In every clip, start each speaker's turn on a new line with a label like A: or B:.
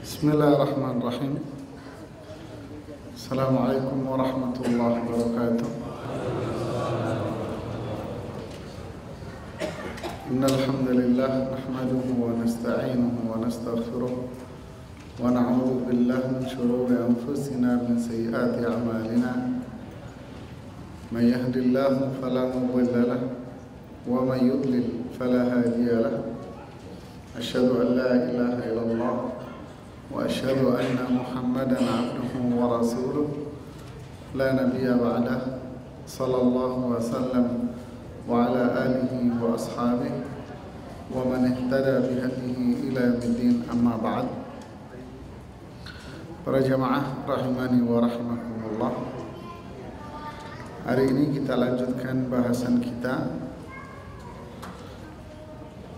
A: Bismillahirrahmanirrahim. Assalamualaikum warahmatullahi wabarakatuh. Innal hamdalillah nahmaduhu wa nasta'inuhu wa nastaghfiruh wa na'udzu billahi min shururi anfusina min sayyiati a'malina. May yahdihillahu fala mudilla lahu wa may yudlil fala hadiya lahu. Asyhadu an la ilaha illallah wa asyhadu anna Muhammadan abduhu wa rasuluh la nabiyya ba'dah. Sallallahu wa sallam wa ala alihi wa ashabihi wa man ihtada bihadihi ila yaumiddin, amma ba'd. Para jamaah rahimani wa rahimakumullah, hari ini kita lanjutkan bahasan kita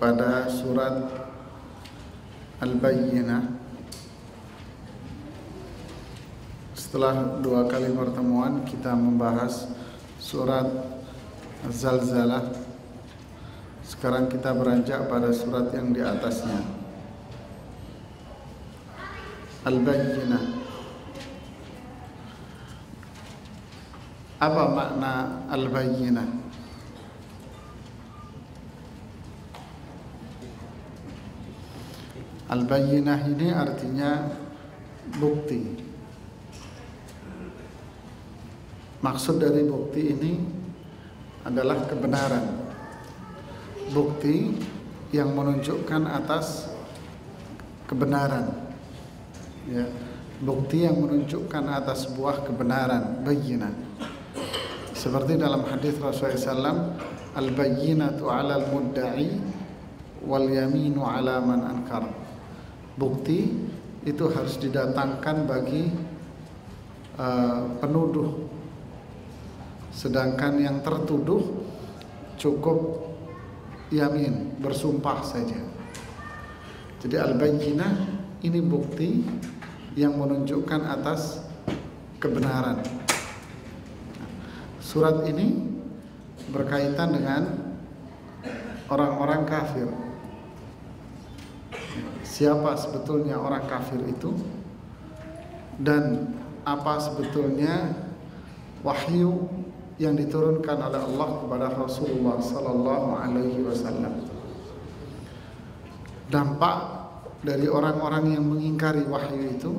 A: pada surat Al-Bayyinah. Setelah 2 kali pertemuan kita membahas surat Az-Zalzalah. Sekarang kita beranjak pada surat yang di atasnya, Al-Bayyinah. Apa makna Al-Bayyinah? Al-Bayyinah ini artinya bukti. Maksud dari bukti ini adalah kebenaran. Bukti yang menunjukkan atas kebenaran. Ya, bukti yang menunjukkan atas sebuah kebenaran, bayyinah. Seperti dalam hadis Rasulullah SAW, al-bayyinatu 'alal mudda'i wal yaminu 'ala man ankar. Bukti itu harus didatangkan bagi penuduh, sedangkan yang tertuduh cukup yamin, bersumpah saja. Jadi al-bayyinah ini bukti yang menunjukkan atas kebenaran. Surat ini berkaitan dengan orang-orang kafir. Siapa sebetulnya orang kafir itu, dan apa sebetulnya wahyu yang diturunkan oleh Allah kepada Rasulullah sallallahu alaihi wasallam. Dampak dari orang-orang yang mengingkari wahyu itu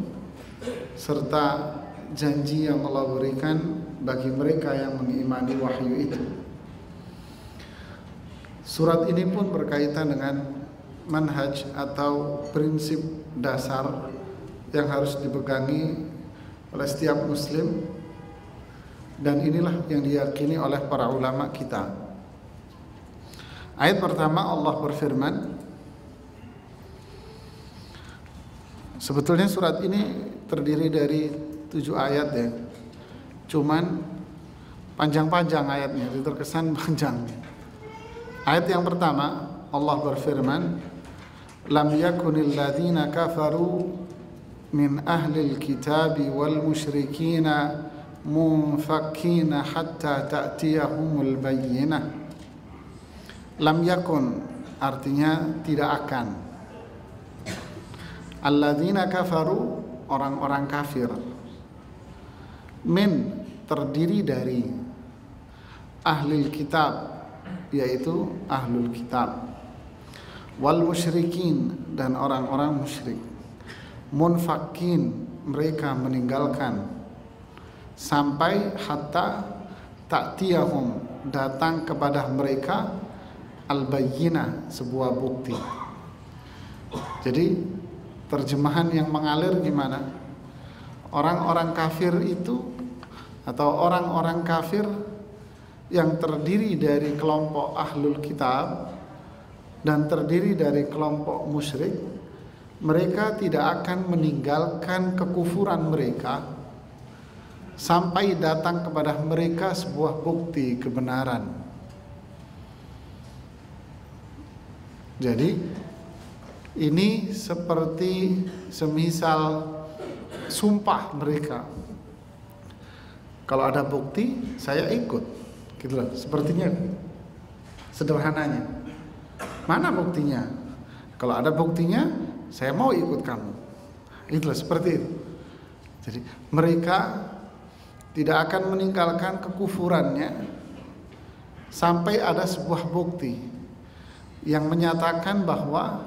A: serta janji yang Allah berikan bagi mereka yang mengimani wahyu itu. Surat ini pun berkaitan dengan manhaj atau prinsip dasar yang harus dipegangi oleh setiap muslim, dan inilah yang diyakini oleh para ulama kita. Ayat pertama Allah berfirman, sebetulnya surat ini terdiri dari 7 ayat ya, cuman panjang-panjang ayatnya, jadi terkesan panjang. Ayat yang pertama Allah berfirman, lam yakunil ladzina kafaru min ahlil kitabi wal musyrikina munfakkina hatta ta'tiyahumul bayyinah. Lam yakun artinya tidak akan. Alladzina kafaru, orang-orang kafir. Min terdiri dari ahlil kitab, yaitu ahlul kitab. Wal musyrikin, dan orang-orang musyrik. Munfakin, mereka meninggalkan, sampai hatta ta'tiyahum, datang kepada mereka al-bayyinah, sebuah bukti. Jadi terjemahan yang mengalir gimana? Orang-orang kafir itu, atau orang-orang kafir yang terdiri dari kelompok ahlul kitab dan terdiri dari kelompok musyrik, mereka tidak akan meninggalkan kekufuran mereka sampai datang kepada mereka sebuah bukti kebenaran. Jadi ini seperti semisal sumpah mereka. Kalau ada bukti, saya ikut, gitu loh. Sepertinya sederhananya. Mana buktinya? Kalau ada buktinya, saya mau ikut kamu. Itulah seperti itu. Jadi mereka tidak akan meninggalkan kekufurannya sampai ada sebuah bukti yang menyatakan bahwa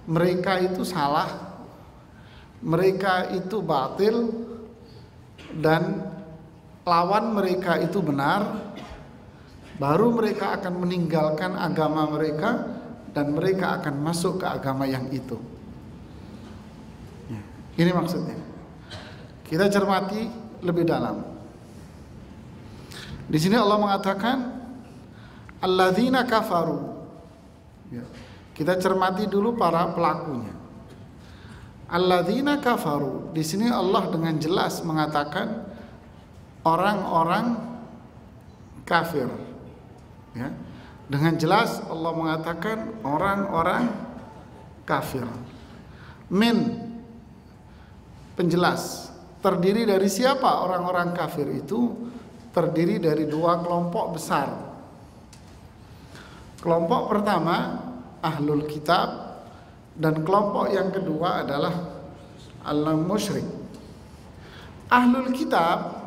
A: mereka itu salah, mereka itu batil, dan lawan mereka itu benar. Baru mereka akan meninggalkan agama mereka dan mereka akan masuk ke agama yang itu. Ini maksudnya. Kita cermati lebih dalam. Di sini Allah mengatakan alladzina kafaru. Ya. Kita cermati dulu para pelakunya. Alladzina kafaru. Di sini Allah dengan jelas mengatakan orang-orang kafir. Ya. Dengan jelas Allah mengatakan orang-orang kafir. Min, penjelas. Terdiri dari siapa orang-orang kafir itu? Terdiri dari dua kelompok besar. Kelompok pertama ahlul kitab, dan kelompok yang kedua adalah al-musyrik. Ahlul kitab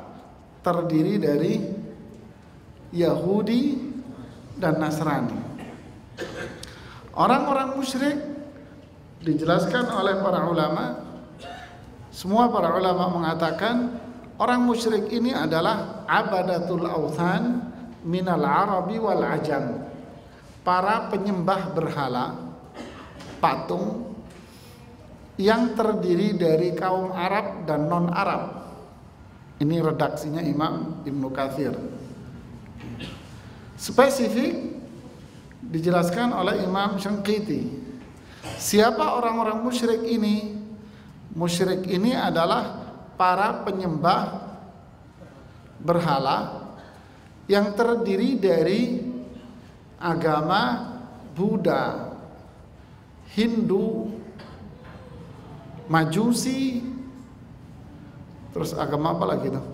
A: terdiri dari Yahudi dan Nasrani. Orang-orang musyrik dijelaskan oleh para ulama. Semua para ulama mengatakan orang musyrik ini adalah abadatul authan minal arabi wal ajam. Para penyembah berhala, patung yang terdiri dari kaum Arab dan non-Arab. Ini redaksinya Imam Ibnu Katsir. Spesifik dijelaskan oleh Imam Syangqiti. Siapa orang-orang musyrik ini? Musyrik ini adalah para penyembah berhala yang terdiri dari agama Buddha, Hindu, Majusi, terus agama apa lagi tuh?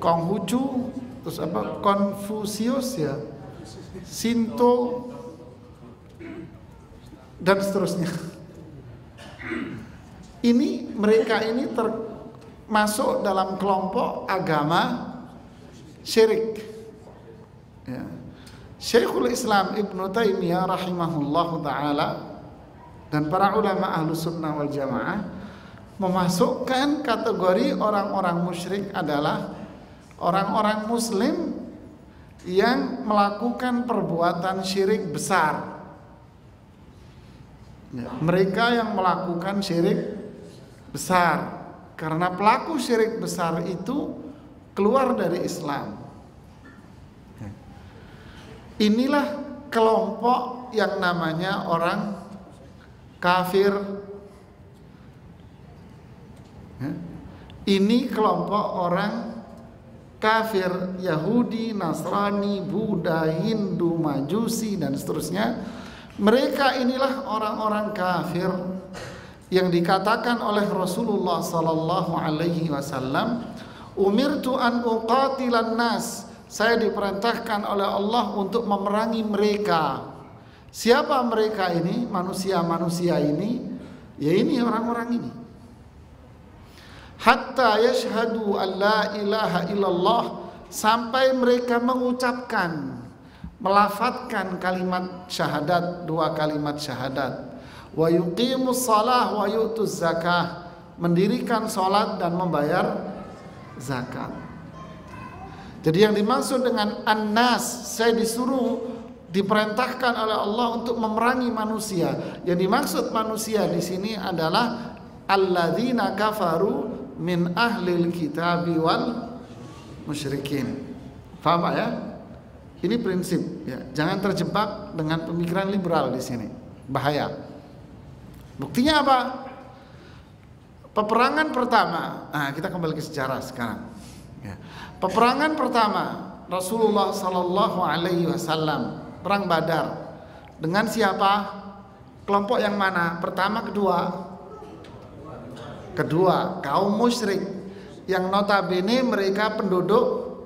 A: Konghucu, terus apa? Konfusius ya, Shinto, dan seterusnya. Ini mereka ini termasuk dalam kelompok agama syirik. Ya. Syekhul Islam Ibnu Taimiyah rahimahullahu taala dan para ulama Ahlus Sunnah wal Jamaah memasukkan kategori orang-orang musyrik adalah orang-orang muslim yang melakukan perbuatan syirik besar. Ya, mereka yang melakukan syirik besar, karena pelaku syirik besar itu keluar dari Islam. Inilah kelompok yang namanya orang kafir. Ini kelompok orang kafir, Yahudi, Nasrani, Buddha, Hindu, Majusi, dan seterusnya. Mereka inilah orang-orang kafir yang dikatakan oleh Rasulullah sallallahu alaihi wasallam, umirtu an uqatilan nas, saya diperintahkan oleh Allah untuk memerangi mereka. Siapa mereka ini? Manusia-manusia ini, ya ini orang-orang ini. Hatta yashhadu an la ilaha illallah, sampai mereka mengucapkan, melafadzkan kalimat syahadat, dua kalimat syahadat. Wa yuqimus shalah wa yu'tuz zakah, mendirikan salat dan membayar zakat. Jadi yang dimaksud dengan an-nas, saya diperintahkan oleh Allah untuk memerangi manusia. Yang dimaksud manusia di sini adalah alladzina kafaru min ahlil kitabi wal musyrikin. Paham ya? Ini prinsip ya. Jangan terjebak dengan pemikiran liberal di sini. Bahaya. Buktinya apa? Peperangan pertama. Nah, kita kembali ke sejarah sekarang. Ya. Peperangan pertama Rasulullah sallallahu alaihi wasallam, perang Badar. Dengan siapa? Kelompok yang mana? Pertama, kedua? Kedua, kaum musyrik yang notabene mereka penduduk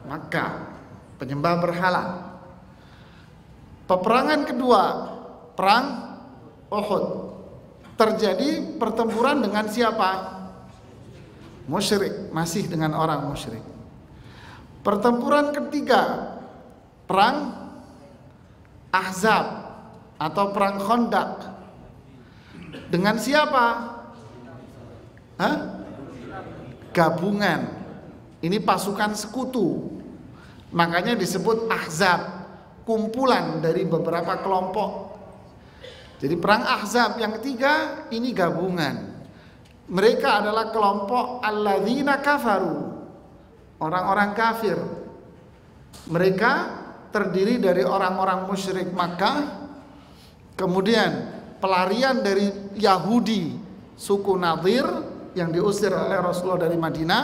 A: Makkah, penyembah berhala. Peperangan kedua, perang Uhud. terjadi pertempuran dengan siapa? Musyrik, masih dengan orang musyrik. Pertempuran ketiga, perang Ahzab atau perang Khandaq. Dengan siapa? Gabungan. Ini pasukan sekutu. Makanya disebut Ahzab, kumpulan dari beberapa kelompok. Jadi perang Ahzab yang ketiga ini gabungan. Mereka adalah kelompok alladzina kafaru, orang-orang kafir. Mereka terdiri dari orang-orang musyrik Makkah, kemudian pelarian dari Yahudi suku Nadir yang diusir oleh Rasulullah dari Madinah,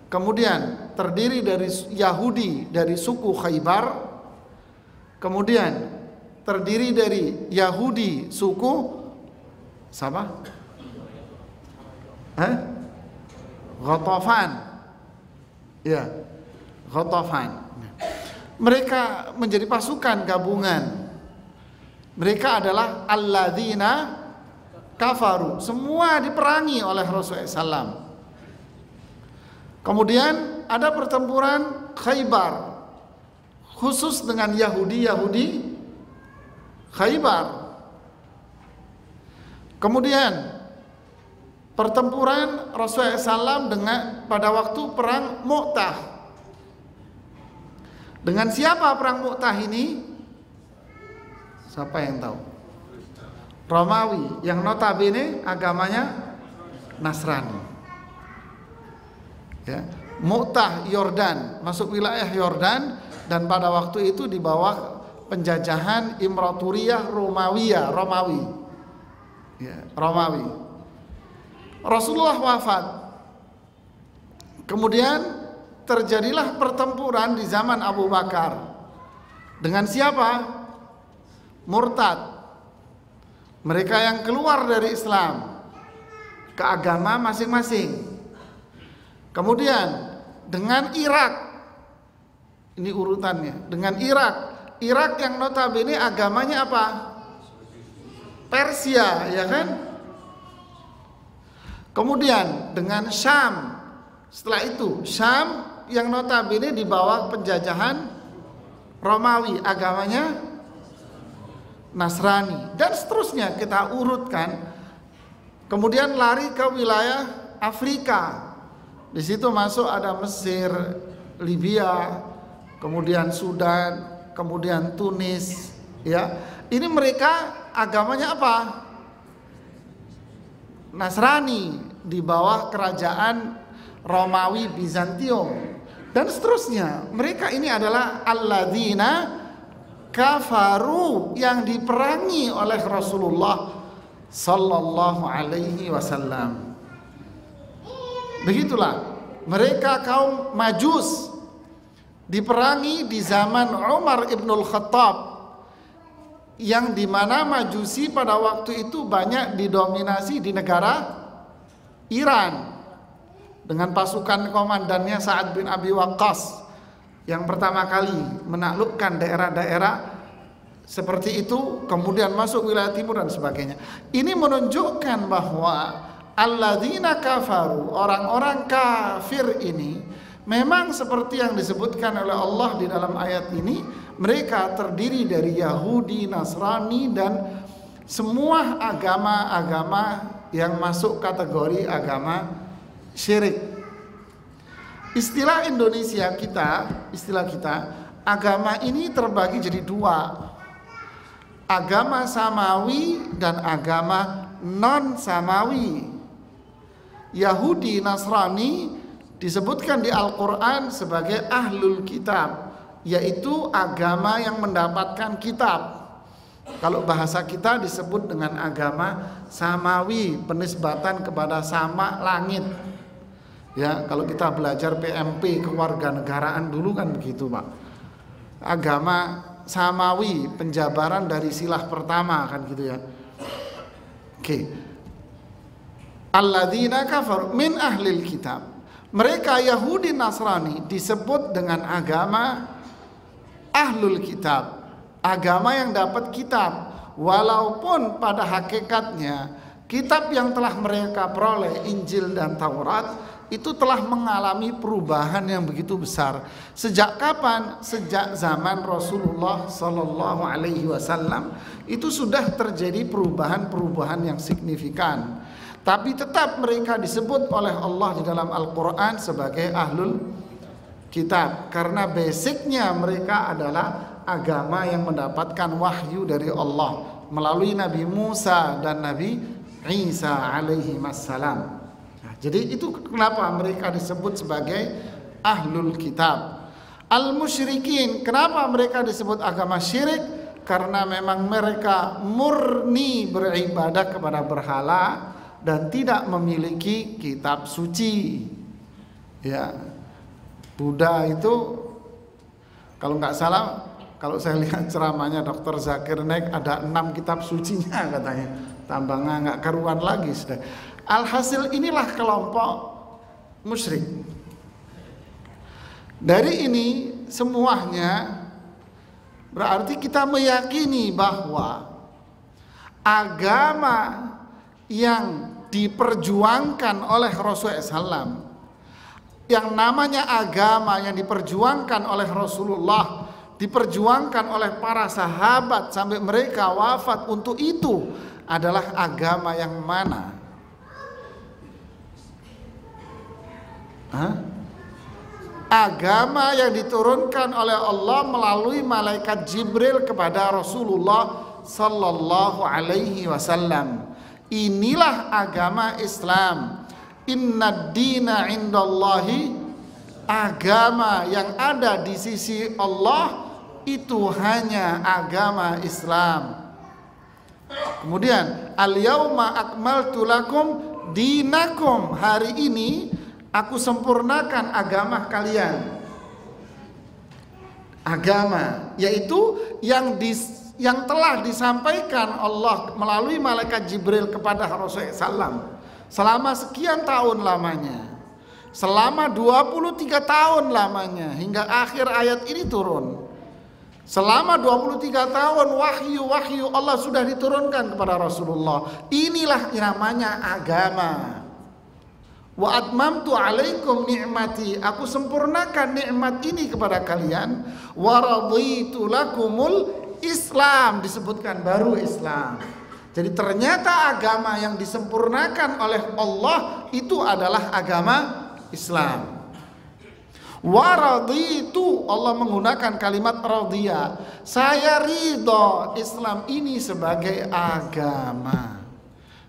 A: kemudian terdiri dari Yahudi dari suku Khaybar, kemudian terdiri dari Yahudi suku siapa? Ghatafan. Ya, Ghatafan. Mereka menjadi pasukan gabungan. Mereka adalah alladzina kafaru. Semua diperangi oleh Rasulullah SAW. Kemudian ada pertempuran Khaybar, khusus dengan Yahudi Khaybar. Kemudian pertempuran Rasulullah SAW dengan pada waktu perang Mu'tah. Dengan siapa perang Mu'tah ini? Siapa yang tahu? Romawi, yang notabene agamanya Nasrani. Ya, Mu'tah Yordan, masuk wilayah Yordan, dan pada waktu itu di bawah penjajahan Imperatoriyah Romawi. Ya, Romawi. Rasulullah wafat. Kemudian terjadilah pertempuran di zaman Abu Bakar. Dengan siapa? Murtad. Mereka yang keluar dari Islam ke agama masing-masing. Kemudian dengan Irak. Ini urutannya. Dengan Irak yang notabene agamanya apa? Persia, ya kan? Kemudian dengan Syam. Setelah itu Syam yang notabene di bawah penjajahan Romawi, agamanya Nasrani, dan seterusnya kita urutkan. Kemudian lari ke wilayah Afrika. Di situ masuk ada Mesir, Libya, kemudian Sudan, kemudian Tunis, ya. Ini mereka agamanya apa? Nasrani di bawah kerajaan Romawi Bizantium, dan seterusnya. Mereka ini adalah alladzina kafaru, yang diperangi oleh Rasulullah sallallahu alaihi wasallam. Begitulah mereka kaum Majus diperangi di zaman Umar ibnul Khattab, yang dimana Majusi pada waktu itu banyak didominasi di negara Iran dengan pasukan komandannya Sa'ad bin Abi Waqqas yang pertama kali menaklukkan daerah-daerah seperti itu, kemudian masuk wilayah timur dan sebagainya. Ini menunjukkan bahwa alladzina kafaru, orang-orang kafir ini memang seperti yang disebutkan oleh Allah di dalam ayat ini, mereka terdiri dari Yahudi, Nasrani, dan semua agama-agama yang masuk kategori agama syirik. Istilah Indonesia kita, agama ini terbagi jadi dua. Agama samawi dan agama non-samawi. Yahudi, Nasrani disebutkan di Al-Quran sebagai ahlul kitab, yaitu agama yang mendapatkan kitab. Kalau bahasa kita disebut dengan agama samawi, penisbatan kepada sama langit. Ya, kalau kita belajar PMP kewarganegaraan dulu kan begitu, Pak. Agama samawi, penjabaran dari silah pertama kan gitu ya. Oke. Alladzina kafaru min ahlil kitab. Mereka Yahudi Nasrani disebut dengan agama ahlul kitab, agama yang dapat kitab, walaupun pada hakikatnya kitab yang telah mereka peroleh, Injil dan Taurat, itu telah mengalami perubahan yang begitu besar. Sejak kapan? Sejak zaman Rasulullah Sallallahu Alaihi Wasallam itu sudah terjadi perubahan-perubahan yang signifikan. Tapi tetap mereka disebut oleh Allah di dalam Al-Quran sebagai ahlul kitab, karena basicnya mereka adalah agama yang mendapatkan wahyu dari Allah melalui Nabi Musa dan Nabi Isa alaihi wassalam. Nah, jadi itu kenapa mereka disebut sebagai ahlul kitab. Al-musyrikin, kenapa mereka disebut agama syirik? Karena memang mereka murni beribadah kepada berhala dan tidak memiliki kitab suci. Ya, Buddha itu kalau nggak salah, kalau saya lihat ceramahnya Dr. Zakir Naik, ada 6 kitab sucinya katanya. Tambahnya nggak karuan lagi sudah. Alhasil inilah kelompok musyrik. Dari ini semuanya berarti kita meyakini bahwa agama yang diperjuangkan oleh Rasulullah SAW, yang namanya agama yang diperjuangkan oleh Rasulullah, diperjuangkan oleh para sahabat sampai mereka wafat untuk itu, adalah agama yang mana? Agama yang diturunkan oleh Allah melalui malaikat Jibril kepada Rasulullah Sallallahu Alaihi Wasallam. Inilah agama Islam. Inna dina indallahi, agama yang ada di sisi Allah itu hanya agama Islam. Kemudian al-yauma akmaltu lakum dinakum, hari ini aku sempurnakan agama kalian. Agama yaitu yang telah disampaikan Allah melalui malaikat Jibril kepada Rasulullah SAW selama sekian tahun lamanya, selama 23 tahun lamanya, hingga akhir ayat ini turun. Selama 23 tahun wahyu Allah sudah diturunkan kepada Rasulullah. Inilah namanya agama. Wa atmamtu alaikum ni'mati, aku sempurnakan nikmat ini kepada kalian. Wa raditu lakumul Islam, disebutkan baru Islam. Jadi ternyata agama yang disempurnakan oleh Allah itu adalah agama Islam. Waraditu, Allah menggunakan kalimat radhiya, saya ridho Islam ini sebagai agama.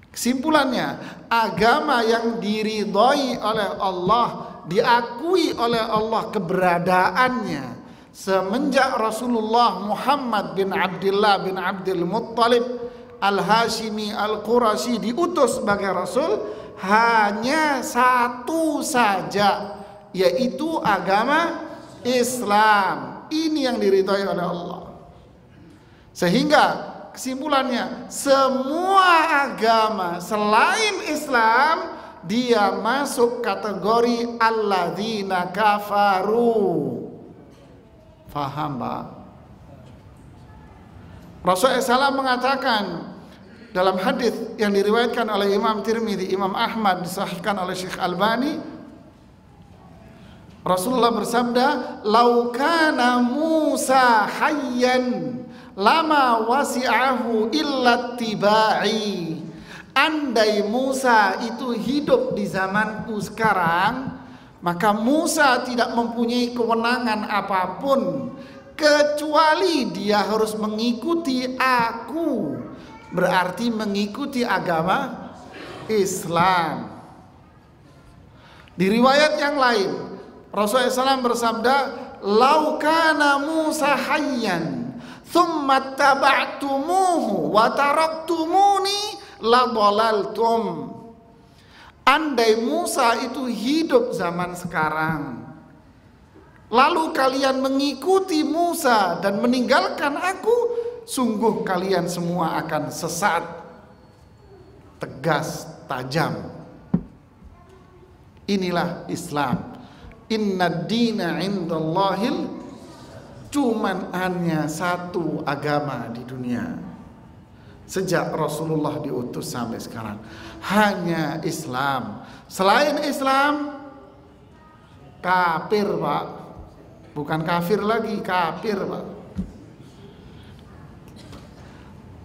A: Kesimpulannya, agama yang diridhoi oleh Allah, diakui oleh Allah keberadaannya semenjak Rasulullah Muhammad bin Abdullah bin Abdul Muttalib Al-Hashimi Al-Qurashi diutus sebagai Rasul, hanya satu saja, yaitu agama Islam. Ini yang diridhoi oleh Allah. Sehingga kesimpulannya, semua agama selain Islam dia masuk kategori alladzina kafaru. Faham, Pak? Rasulullah SAW mengatakan dalam hadis yang diriwayatkan oleh Imam Tirmidzi, Imam Ahmad, disahihkan oleh Syekh Albani, Rasulullah bersabda, "Lau kana Musa hayyan lama wasi'ahu illa tibai." Andai Musa itu hidup di zamanku sekarang, maka Musa tidak mempunyai kewenangan apapun kecuali dia harus mengikuti aku, berarti mengikuti agama Islam. Di riwayat yang lain, Rasulullah SAW bersabda, "Lau kana Musa hayyan, thumma taba'tumuhu wa taraktumuni la dhalaltum." Andai Musa itu hidup zaman sekarang, lalu kalian mengikuti Musa dan meninggalkan aku, sungguh kalian semua akan sesat. Tegas, tajam. Inilah Islam. Inna dina indallahil, cuman hanya satu agama di dunia. Sejak Rasulullah diutus sampai sekarang hanya Islam. Selain Islam kafir, Pak. Bukan kafir lagi, kafir, Pak.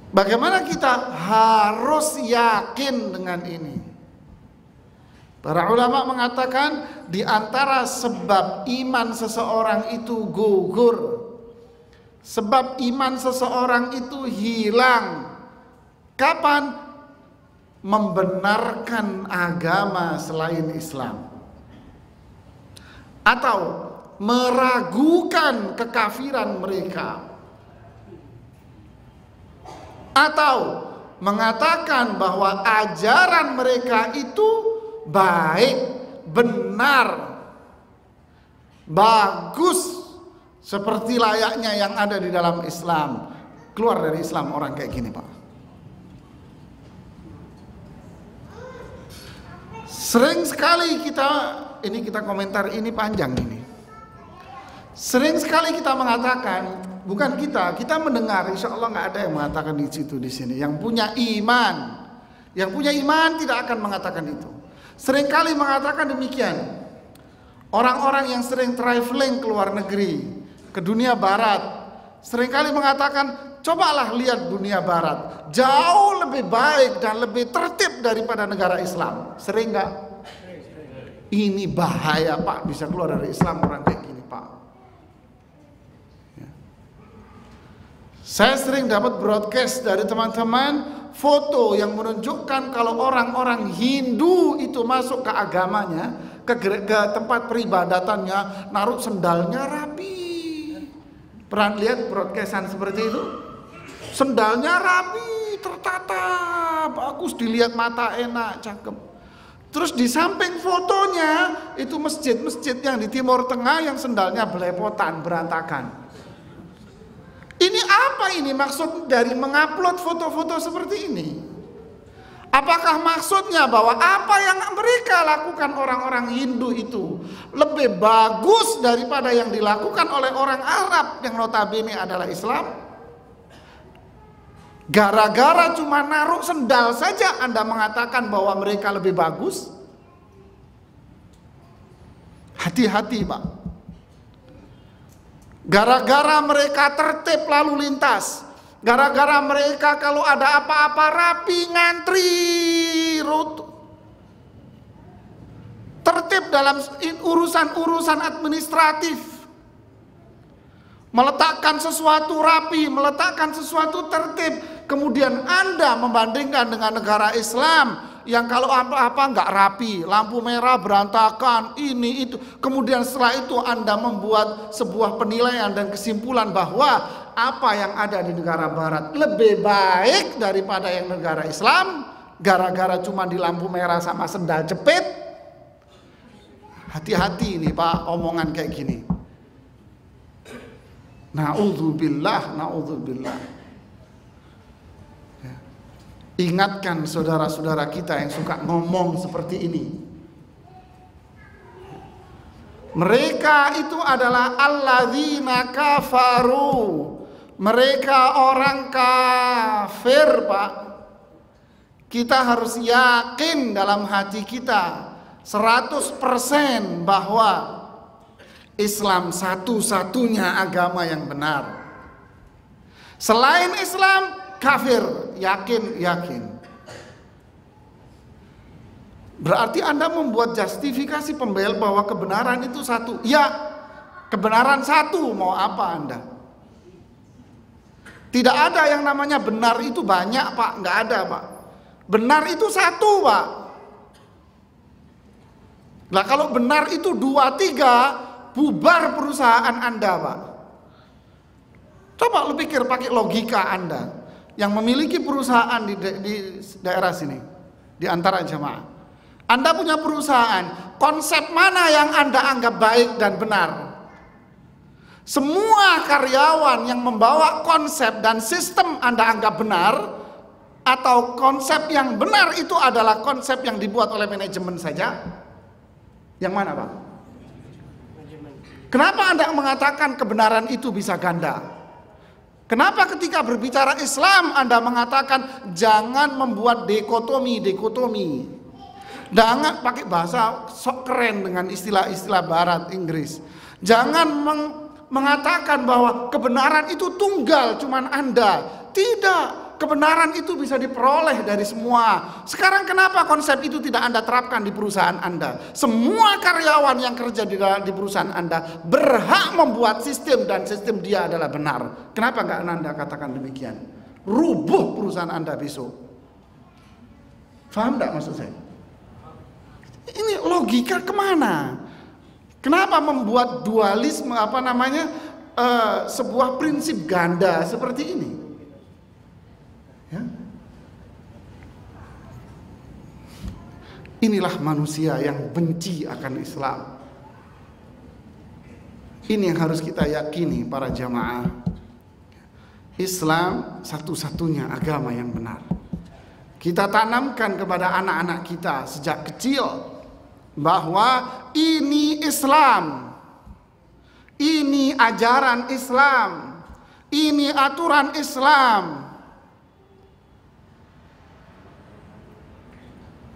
A: Bagaimana kita harus yakin dengan ini? Para ulama mengatakan di antara sebab iman seseorang itu gugur, sebab iman seseorang itu hilang, kapan? Membenarkan agama selain Islam, atau meragukan kekafiran mereka, atau mengatakan bahwa ajaran mereka itu baik, benar, bagus, seperti layaknya yang ada di dalam Islam. Keluar dari Islam orang kayak gini, Pak. Sering sekali kita komentar ini panjang ini. Sering sekali kita mengatakan, bukan kita mendengar, insya Allah nggak ada yang mengatakan di situ di sini. Yang punya iman tidak akan mengatakan itu. Seringkali mengatakan demikian. Orang-orang yang sering traveling ke luar negeri, ke dunia barat, seringkali mengatakan, cobalah lihat dunia barat, jauh lebih baik dan lebih tertib daripada negara Islam. Sering nggak? Ini bahaya, Pak, bisa keluar dari Islam orang kayak gini, Pak. Ya. Saya sering dapat broadcast dari teman-teman, foto yang menunjukkan kalau orang-orang Hindu itu masuk ke agamanya, ke tempat peribadatannya, naruh sendalnya rapi. Pernah lihat broadcastan seperti itu? Sendalnya rapi, tertata, bagus, dilihat mata enak, cakep. Terus di samping fotonya itu masjid-masjid yang di Timur Tengah yang sendalnya belepotan, berantakan. Ini apa ini maksud dari mengupload foto-foto seperti ini? Apakah maksudnya bahwa apa yang mereka lakukan orang-orang Hindu itu lebih bagus daripada yang dilakukan oleh orang Arab yang notabene adalah Islam? Gara-gara cuma naruh sendal saja Anda mengatakan bahwa mereka lebih bagus? Hati-hati, Pak. Gara-gara mereka tertib lalu lintas, gara-gara mereka kalau ada apa-apa rapi, ngantri, tertib dalam urusan-urusan administratif, meletakkan sesuatu rapi, meletakkan sesuatu tertib. Kemudian Anda membandingkan dengan negara Islam yang kalau apa-apa nggak rapi, lampu merah berantakan, ini itu. Kemudian setelah itu Anda membuat sebuah penilaian dan kesimpulan bahwa apa yang ada di negara Barat lebih baik daripada yang negara Islam, gara-gara cuma di lampu merah sama sendal jepit. Hati-hati nih, Pak, omongan kayak gini. Na'udzubillah, na'udzubillah. Ingatkan saudara-saudara kita yang suka ngomong seperti ini. Mereka itu adalah alladzina kafaru. Mereka orang kafir, Pak. Kita harus yakin dalam hati kita 100% bahwa Islam satu-satunya agama yang benar. Selain Islam kafir, yakin. Berarti Anda membuat justifikasi pembel bahwa kebenaran itu satu. Ya, kebenaran satu, mau apa Anda? Tidak ada yang namanya benar itu banyak, Pak. Nggak ada, Pak. Benar itu satu, Pak. Nah, kalau benar itu 2, 3, bubar perusahaan Anda, Pak. Coba lu pikir pakai logika Anda yang memiliki perusahaan di daerah sini, di antara jamaah. Anda punya perusahaan, konsep mana yang Anda anggap baik dan benar? Semua karyawan yang membawa konsep dan sistem Anda anggap benar, atau konsep yang benar itu adalah konsep yang dibuat oleh manajemen saja? Yang mana, Pak? Kenapa Anda mengatakan kebenaran itu bisa ganda? Kenapa ketika berbicara Islam Anda mengatakan jangan membuat dikotomi? Jangan pakai bahasa sok keren dengan istilah-istilah barat Inggris. Jangan mengatakan bahwa kebenaran itu tunggal cuman Anda. Tidak. Kebenaran itu bisa diperoleh dari semua. Sekarang kenapa konsep itu tidak Anda terapkan di perusahaan Anda? Semua karyawan yang kerja di perusahaan Anda berhak membuat sistem dan sistem dia adalah benar. Kenapa nggak Anda katakan demikian? Rubuh perusahaan Anda besok. Faham nggak maksud saya? Ini logika kemana? Kenapa membuat dualisme sebuah prinsip ganda seperti ini? Ya. Inilah manusia yang benci akan Islam. Ini yang harus kita yakini para jamaah. Islam satu-satunya agama yang benar. Kita tanamkan kepada anak-anak kita sejak kecil bahwa ini Islam, ini ajaran Islam, ini aturan Islam.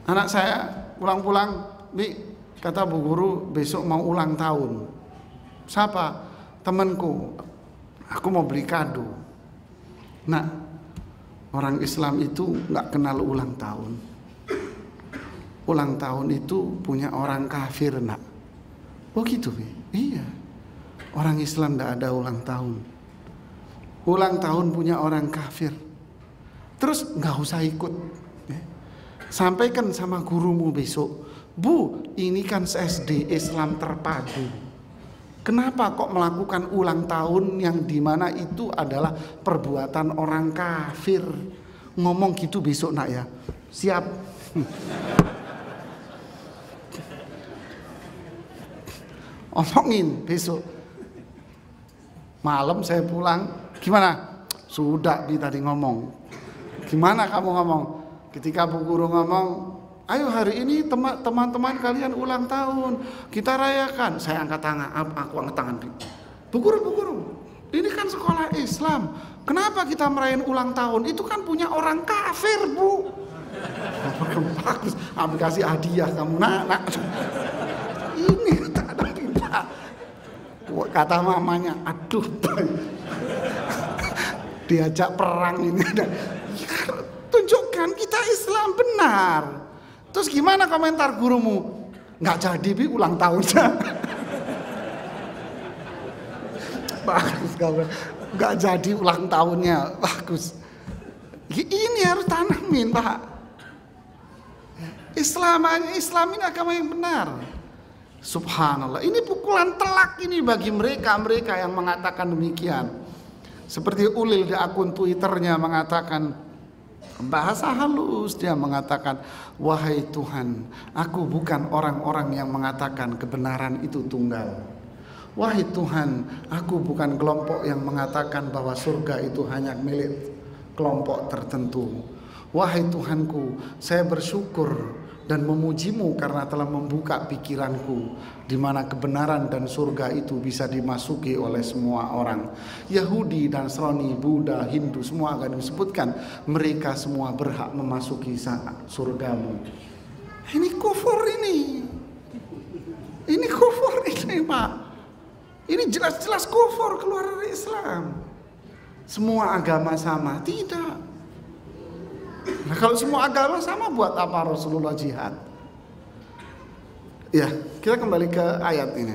A: Anak saya pulang-pulang, Bi, kata Bu Guru besok mau ulang tahun. Siapa? Temanku. Aku mau beli kado. Nah, orang Islam itu nggak kenal ulang tahun. Ulang tahun itu punya orang kafir, nak. Oh gitu, Bi? Iya. Orang Islam nggak ada ulang tahun. Ulang tahun punya orang kafir. Terus nggak usah ikut. Sampaikan sama gurumu besok, Bu, ini kan SD Islam terpadu. Kenapa kok melakukan ulang tahun yang dimana itu adalah perbuatan orang kafir? Ngomong gitu besok, nak ya. Siap. Omongin besok. Malam saya pulang, gimana? Sudah Bi tadi ngomong. Gimana kamu ngomong? Ketika Bu Guru ngomong, ayo hari ini teman-teman kalian ulang tahun, kita rayakan. Saya angkat tangan, aku angkat tangan. Bu Guru, ini kan sekolah Islam. Kenapa kita merayakan ulang tahun? Itu kan punya orang kafir, Bu. Bagus, aku kasih hadiah kamu, nak. Ini tak ada pindah. Kata mamanya, aduh, diajak perang ini. Tunjukkan kita Islam benar. Terus gimana komentar gurumu? Nggak jadi Bi ulang tahunnya. Bagus kamu. Nggak jadi ulang tahunnya. Bagus. Ini harus tanamin, Pak. Islam ini agama yang benar. Subhanallah. Ini pukulan telak ini bagi mereka yang mengatakan demikian. Seperti Ulil di akun Twitternya mengatakan, bahasa halus dia mengatakan, wahai Tuhan, aku bukan orang-orang yang mengatakan kebenaran itu tunggal. Wahai Tuhan, aku bukan kelompok yang mengatakan bahwa surga itu hanya milik kelompok tertentu. Wahai Tuhanku, saya bersyukur dan memujimu karena telah membuka pikiranku, di mana kebenaran dan surga itu bisa dimasuki oleh semua orang. Yahudi, Nasrani, Buddha, Hindu, semua akan disebutkan mereka semua berhak memasuki surgamu. Ini kufur ini. Ini kufur ini, Pak. Ini jelas-jelas kufur, keluar dari Islam. Semua agama sama? Tidak. Nah, kalau semua agama sama, buat apa Rasulullah jihad? Ya, kita kembali ke ayat ini.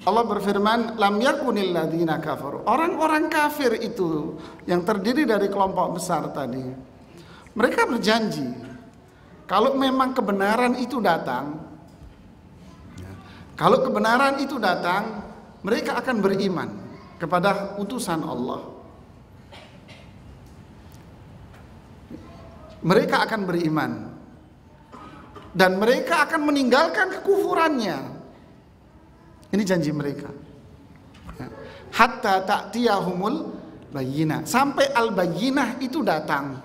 A: Allah berfirman, lam yakunil ladzina kafaru. Orang-orang kafir itu yang terdiri dari kelompok besar tadi, mereka berjanji kalau memang kebenaran itu datang, mereka akan beriman kepada utusan Allah. Mereka akan beriman dan mereka akan meninggalkan kekufurannya. Ini janji mereka. Hatta ta'tiyahumul bayyinah, sampai al-bayyinah itu datang.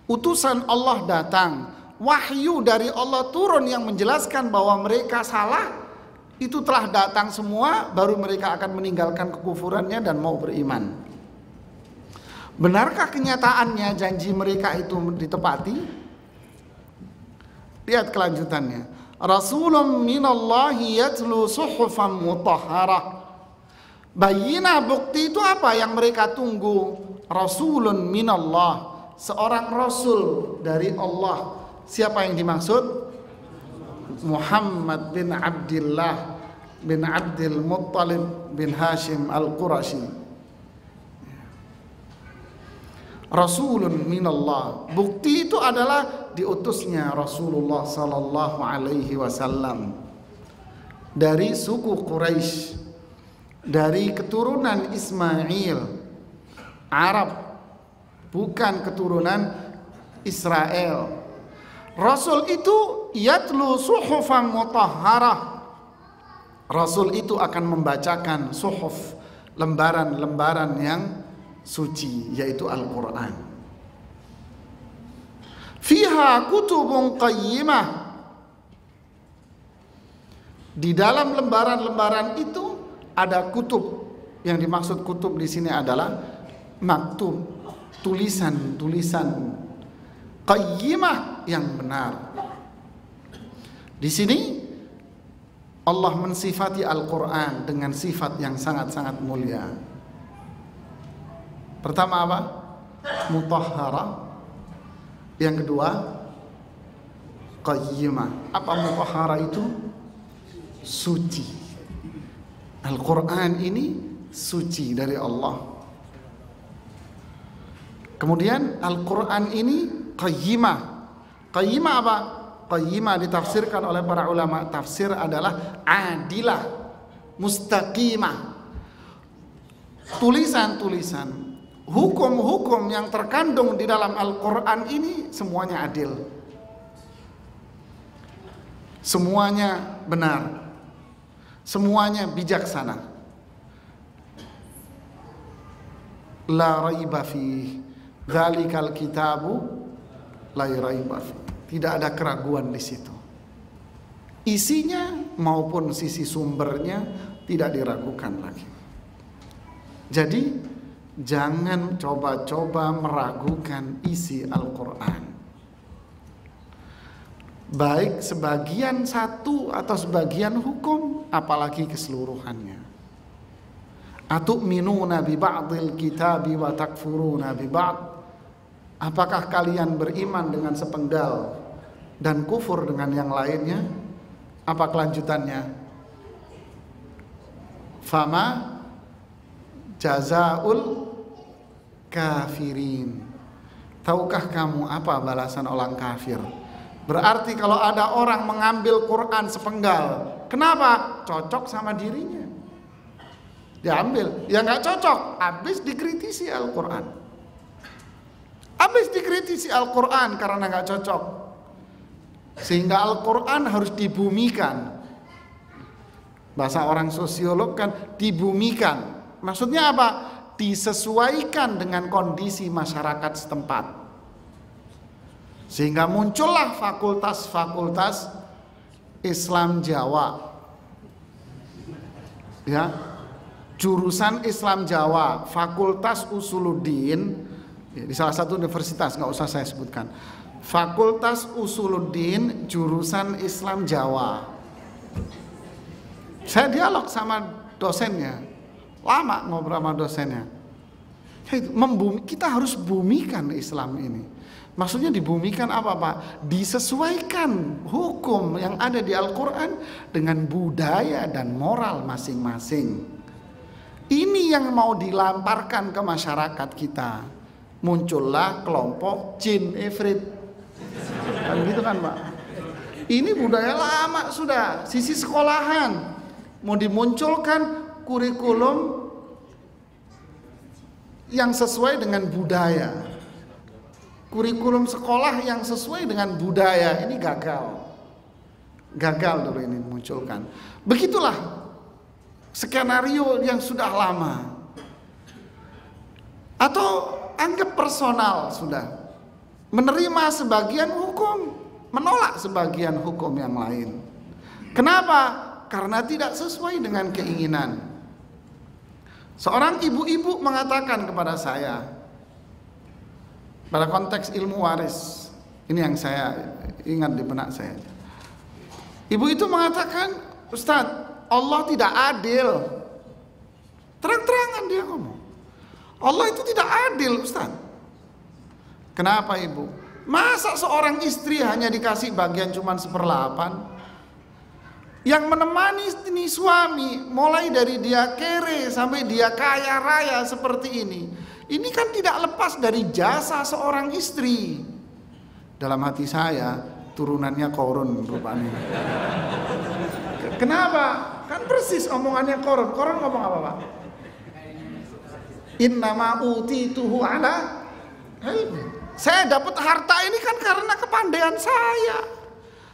A: Utusan Allah datang, wahyu dari Allah turun yang menjelaskan bahwa mereka salah. Itu telah datang semua, baru mereka akan meninggalkan kekufurannya dan mau beriman. Benarkah kenyataannya janji mereka itu ditepati? Lihat kelanjutannya. Rasulun minallahi yatlu suhufan mutahharah. Bayina, bukti itu apa yang mereka tunggu? Rasulun minallah, seorang rasul dari Allah. Siapa yang dimaksud? Muhammad bin Abdullah bin Abdul Muttalib bin Hashim al-Qurashi. Rasulun minallah, bukti itu adalah diutusnya Rasulullah sallallahu alaihi wasallam dari suku Quraisy, dari keturunan Ismail, Arab, bukan keturunan Israel. Rasul itu yatlu suhufan mutahharah. Rasul itu akan membacakan suhuf, lembaran-lembaran yang suci, yaitu Al-Quran. Fiha kutubun qayyimah. Di dalam lembaran-lembaran itu ada kutub. Yang dimaksud kutub di sini adalah maktub, tulisan-tulisan qayyimah yang benar. Di sini Allah mensifati Al-Quran dengan sifat yang sangat-sangat mulia. Pertama apa? Mutahharah. Yang kedua qayyimah. Apa mutahharah itu? Suci. Al-Quran ini suci dari Allah. Kemudian Al-Quran ini qayyimah. Qayyimah apa? Qayyimah ditafsirkan oleh para ulama tafsir adalah adilah, mustaqimah. Tulisan-tulisan, hukum-hukum yang terkandung di dalam Al-Quran ini semuanya adil. Semuanya benar. Semuanya bijaksana. La raiba fi dzalikal kitabu la raiba fi. Tidak ada keraguan di situ. Isinya maupun sisi sumbernya tidak diragukan lagi. Jadi jangan coba-coba meragukan isi Al-Quran. Baik sebagian satu atau sebagian hukum, apalagi keseluruhannya. Atu'minuna bi ba'dil kitabi wa takfuruna bi ba'd. Apakah kalian beriman dengan sepenggal dan kufur dengan yang lainnya? Apa kelanjutannya? Fama jazaul kafirin. Tahukah kamu apa balasan orang kafir? Berarti kalau ada orang mengambil Quran sepenggal, kenapa? Cocok sama dirinya, diambil. Ya nggak cocok, habis dikritisi Al-Quran. Habis dikritisi Al-Quran karena nggak cocok. Sehingga Al-Quran harus dibumikan. Bahasa orang sosiolog kan dibumikan. Maksudnya apa? Disesuaikan dengan kondisi masyarakat setempat. Sehingga muncullah fakultas-fakultas Islam Jawa. Ya. Jurusan Islam Jawa, Fakultas Usuluddin, di salah satu universitas, nggak usah saya sebutkan. Fakultas Usuluddin jurusan Islam Jawa. Saya dialog sama dosennya, lama ngobrol sama dosennya. Kita harus bumikan Islam ini. Maksudnya dibumikan apa Pak? Disesuaikan hukum yang ada di Al-Quran dengan budaya dan moral masing-masing. Ini yang mau dilamparkan ke masyarakat kita. Muncullah kelompok jin ifrit. Kan gitu kan Pak? Ini budaya lama sudah, sisi sekolahan. Mau dimunculkan kurikulum yang sesuai dengan budaya. Kurikulum sekolah yang sesuai dengan budaya ini gagal. Gagal dulu ini munculkan. Begitulah skenario yang sudah lama. Atau anggap personal sudah. Menerima sebagian hukum, menolak sebagian hukum yang lain. Kenapa? Karena tidak sesuai dengan keinginan. Seorang ibu-ibu mengatakan kepada saya, pada konteks ilmu waris. Ini yang saya ingat di benak saya. Ibu itu mengatakan, Ustadz, Allah tidak adil. Terang-terangan dia ngomong, Allah itu tidak adil, Ustadz. Kenapa ibu? Masa seorang istri hanya dikasih bagian cuma 1/8? Yang menemani ini suami, mulai dari dia kere sampai dia kaya raya seperti ini kan tidak lepas dari jasa seorang istri. Dalam hati saya, turunannya Korun rupanya. Kenapa? Kan persis omongannya Korun. Korun ngomong apa, Pak? Innama utituhu ala ilmi. Saya dapat harta ini kan karena kepandaian saya,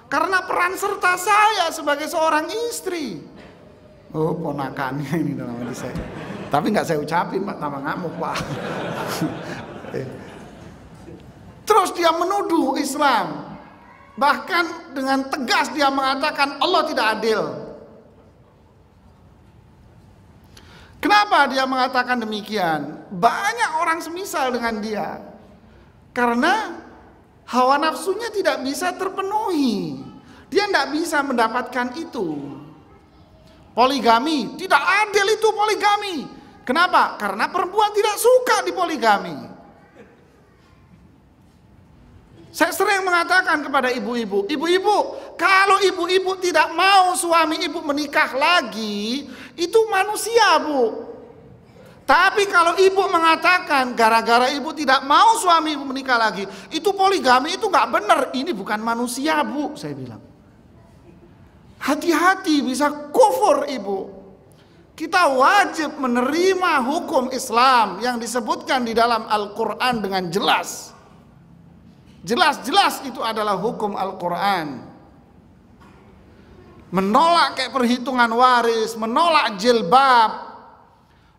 A: karena peran serta saya sebagai seorang istri. Oh, ponakannya ini dalam hati saya. Tapi nggak saya ucapin, Pak, tambah ngamuk, Pak. Terus dia menuduh Islam. Bahkan dengan tegas dia mengatakan Allah tidak adil. Kenapa dia mengatakan demikian? Banyak orang semisal dengan dia. Karena hawa nafsunya tidak bisa terpenuhi. Dia tidak bisa mendapatkan itu. Poligami, tidak adil itu poligami. Kenapa? Karena perempuan tidak suka di poligami. Saya sering mengatakan kepada ibu-ibu, ibu-ibu, kalau ibu-ibu tidak mau suami ibu menikah lagi, itu manusia, Bu. Tapi kalau ibu mengatakan gara-gara ibu tidak mau suami ibu menikah lagi, itu poligami, itu nggak benar. Ini bukan manusia, Bu, saya bilang. Hati-hati, bisa kufur ibu. Kita wajib menerima hukum Islam yang disebutkan di dalam Al-Quran dengan jelas. Jelas-jelas itu adalah hukum Al-Quran. Menolak kayak perhitungan waris, menolak jilbab.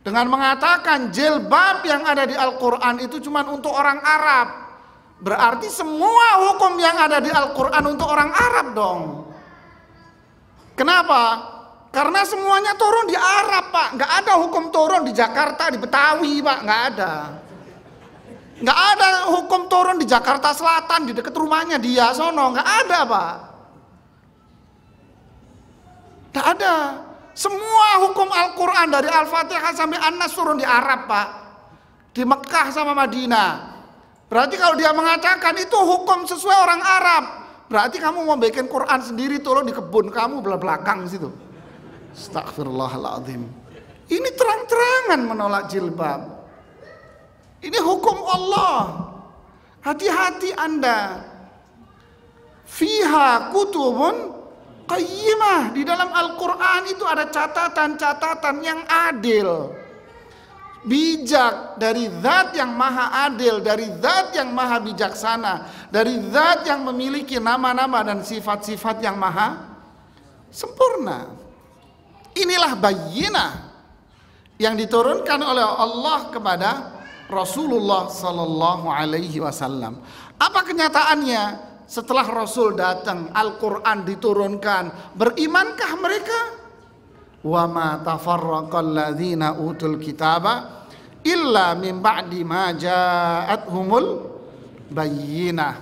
A: Dengan mengatakan jilbab yang ada di Al-Quran itu cuma untuk orang Arab. Berarti semua hukum yang ada di Al-Quran untuk orang Arab dong. Kenapa? Karena semuanya turun di Arab, Pak. Nggak ada hukum turun di Jakarta, di Betawi, Pak. Nggak ada. Nggak ada hukum turun di Jakarta Selatan, di dekat rumahnya dia sono. Nggak ada, Pak. Nggak ada. Semua hukum Al-Quran dari Al-Fatihah sampai An-Nas turun di Arab, Pak. Di Mekah sama Madinah. Berarti kalau dia mengatakan itu hukum sesuai orang Arab, berarti kamu mau bikin Quran sendiri turun di kebun kamu belakang situ. Astagfirullahaladzim. Ini terang-terangan menolak jilbab. Ini hukum Allah. Hati-hati Anda. Fiha kutubun qayyimah. Di dalam Al-Quran itu ada catatan-catatan yang adil, bijak, dari zat yang maha adil, dari zat yang maha bijaksana, dari zat yang memiliki nama-nama dan sifat-sifat yang maha sempurna. Inilah bayyinah yang diturunkan oleh Allah kepada Rasulullah Sallallahu Alaihi Wasallam. Apa kenyataannya? Setelah Rasul datang, Al-Quran diturunkan, berimankah mereka? Wa ma tafarraqal ladzina utul kitaba illa min ba'di ma ja'atuhumul bayyinah.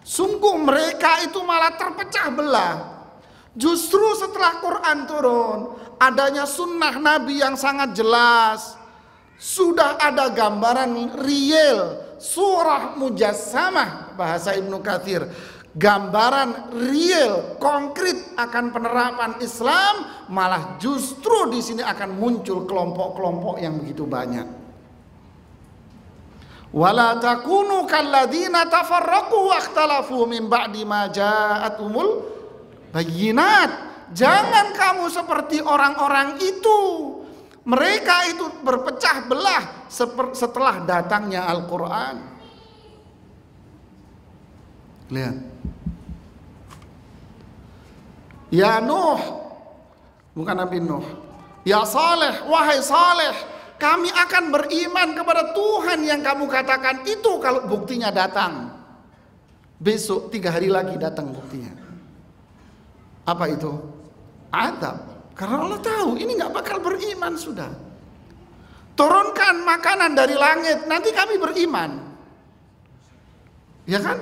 A: Sungguh mereka itu malah terpecah belah. Justru setelah Quran turun, adanya sunnah Nabi yang sangat jelas, sudah ada gambaran real, surah mujassamah bahasa Ibnu Katsir, gambaran real, konkret akan penerapan Islam, malah justru di sini akan muncul kelompok-kelompok yang begitu banyak. Wala takunu kalladzina tafarraqu wakhtalafu min ba'di ma ja'atumul bayyinat. Jangan kamu seperti orang-orang itu. Mereka itu berpecah belah setelah datangnya Al-Quran. Lihat. Ya Nuh, bukan Nabi Nuh. Ya Saleh, wahai Saleh, kami akan beriman kepada Tuhan yang kamu katakan itu kalau buktinya datang. Besok 3 hari lagi datang buktinya. Apa itu? Adab. Karena Allah tahu ini nggak bakal beriman sudah. Turunkan makanan dari langit, nanti kami beriman. Ya kan?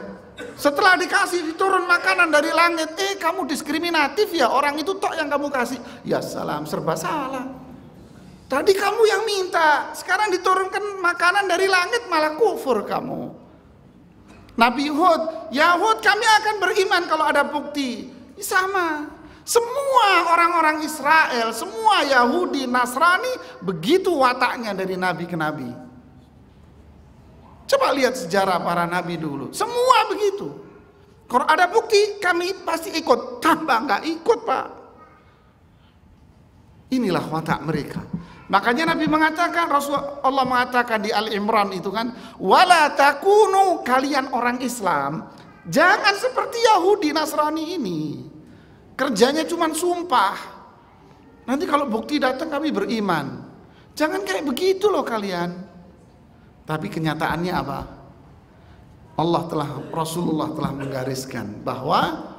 A: Setelah dikasih turun makanan dari langit, kamu diskriminatif ya, orang itu tok yang kamu kasih. Ya salam, serba salah. Tadi kamu yang minta, sekarang diturunkan makanan dari langit malah kufur kamu. Nabi Hud, ya Hud, kami akan beriman kalau ada bukti. Sama. Semua orang-orang Israel, semua Yahudi, Nasrani, begitu wataknya dari nabi ke nabi. Coba lihat sejarah para nabi dulu, semua begitu. Kalau ada bukti, kami pasti ikut. Tambah nggak ikut, Pak. Inilah watak mereka. Makanya Nabi mengatakan, Rasulullah mengatakan di Al-Imran itu kan, wala takunu, kalian orang Islam, jangan seperti Yahudi Nasrani ini. Kerjanya cuma sumpah. Nanti kalau bukti datang kami beriman. Jangan kayak begitu loh kalian. Tapi kenyataannya apa? Rasulullah telah menggariskan bahwa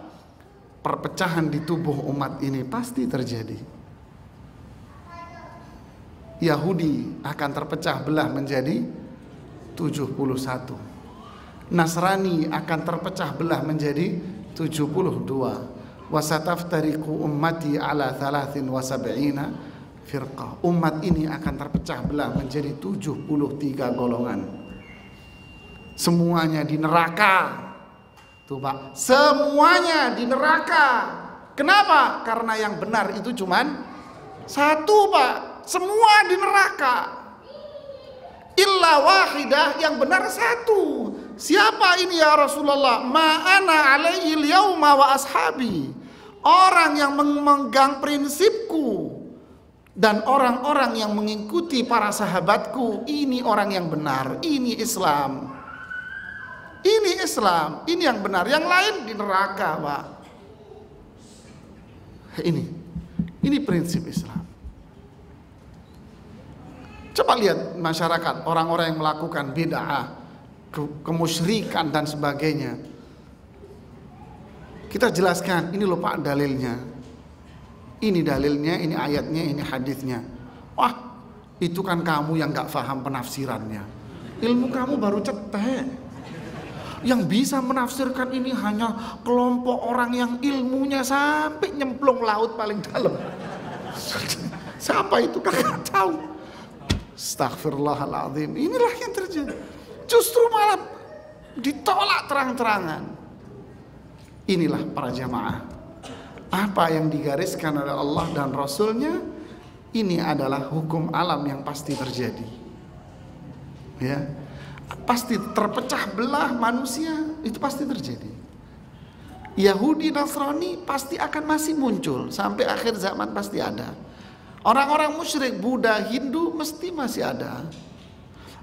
A: perpecahan di tubuh umat ini pasti terjadi. Yahudi akan terpecah belah menjadi 71. Nasrani akan terpecah belah menjadi 72. Wasataftariqu ummati ala 73 firqah. Umat ini akan terpecah belah menjadi 73 golongan. Semuanya di neraka. Tuh Pak, semuanya di neraka. Kenapa? Karena yang benar itu cuman satu, Pak. Semua di neraka. Illa wahidah, yang benar satu. Siapa ini ya Rasulullah? Ma'ana alaihi al-yauma wa ashabi. Orang yang memegang prinsipku dan orang-orang yang mengikuti para sahabatku, ini orang yang benar, ini Islam. Ini Islam, ini yang benar, yang lain di neraka, Pak. Ini prinsip Islam. Coba lihat masyarakat, orang-orang yang melakukan bid'ah, kemusyrikan dan sebagainya. Kita jelaskan, ini loh Pak dalilnya. Ini dalilnya, ini ayatnya, ini hadisnya. Wah, itu kan kamu yang gak paham penafsirannya. Ilmu kamu baru cetek. Yang bisa menafsirkan ini hanya kelompok orang yang ilmunya sampai nyemplung laut paling dalam. Siapa itu? Kagak tahu. Astaghfirullahaladzim. Inilah yang terjadi. Justru malah ditolak terang-terangan. Inilah para jamaah. Apa yang digariskan oleh Allah dan Rasulnya, ini adalah hukum alam yang pasti terjadi. Ya, pasti terpecah belah manusia, itu pasti terjadi. Yahudi, Nasrani pasti akan masih muncul sampai akhir zaman, pasti ada. Orang-orang musyrik, Buddha, Hindu mesti masih ada.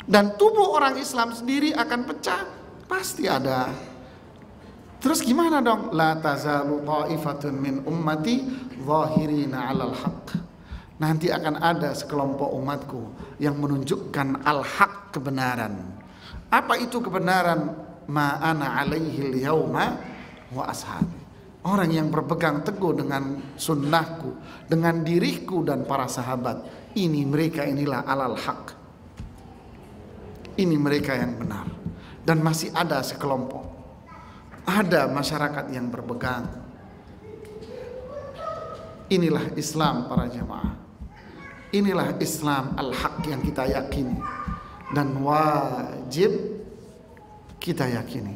A: Dan tubuh orang Islam sendiri akan pecah, pasti ada. Terus gimana dong? La tazalu ta'ifatun min ummati zahirina 'alal haqq. Nanti akan ada sekelompok umatku yang menunjukkan al-haq, kebenaran. Apa itu kebenaran? Ma ana 'alaihi al-yauma wa ashabi. Orang yang berpegang teguh dengan sunnahku, dengan diriku dan para sahabat. Ini mereka, inilah alal haq. Ini mereka yang benar. Dan masih ada sekelompok. Ada masyarakat yang berpegang. Inilah Islam para jamaah. Inilah Islam al-haq yang kita yakini dan wajib kita yakini.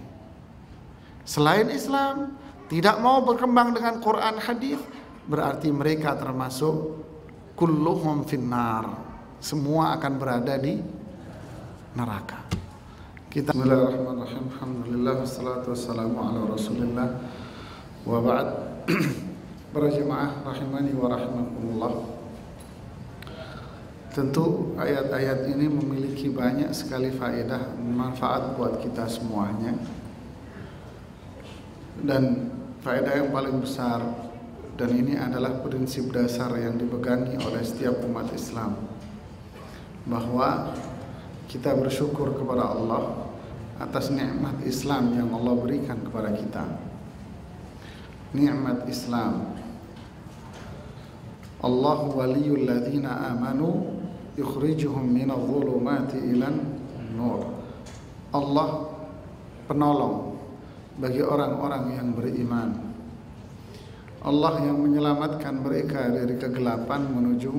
A: Selain Islam tidak mau berkembang dengan Quran hadis, berarti mereka termasuk kulluhum finnar. Semua akan berada di neraka. Kita Bismillahirrahmanirrahim. Alhamdulillah wassalatu wassalamu ala Rasulillah wa ba'd. Para jemaah rahimani wa rahimakumullah. Tentu ayat-ayat ini memiliki banyak sekali faedah, manfaat buat kita semuanya. Dan faedah yang paling besar, dan ini adalah prinsip dasar yang dipegangi oleh setiap umat Islam, bahwa kita bersyukur kepada Allah atas nikmat Islam yang Allah berikan kepada kita. Nikmat Islam. Allahu waliyul ladzina amanu yukhrijuhum minadh dhulumati ilan nur. Allah penolong bagi orang-orang yang beriman. Allah yang menyelamatkan mereka dari kegelapan menuju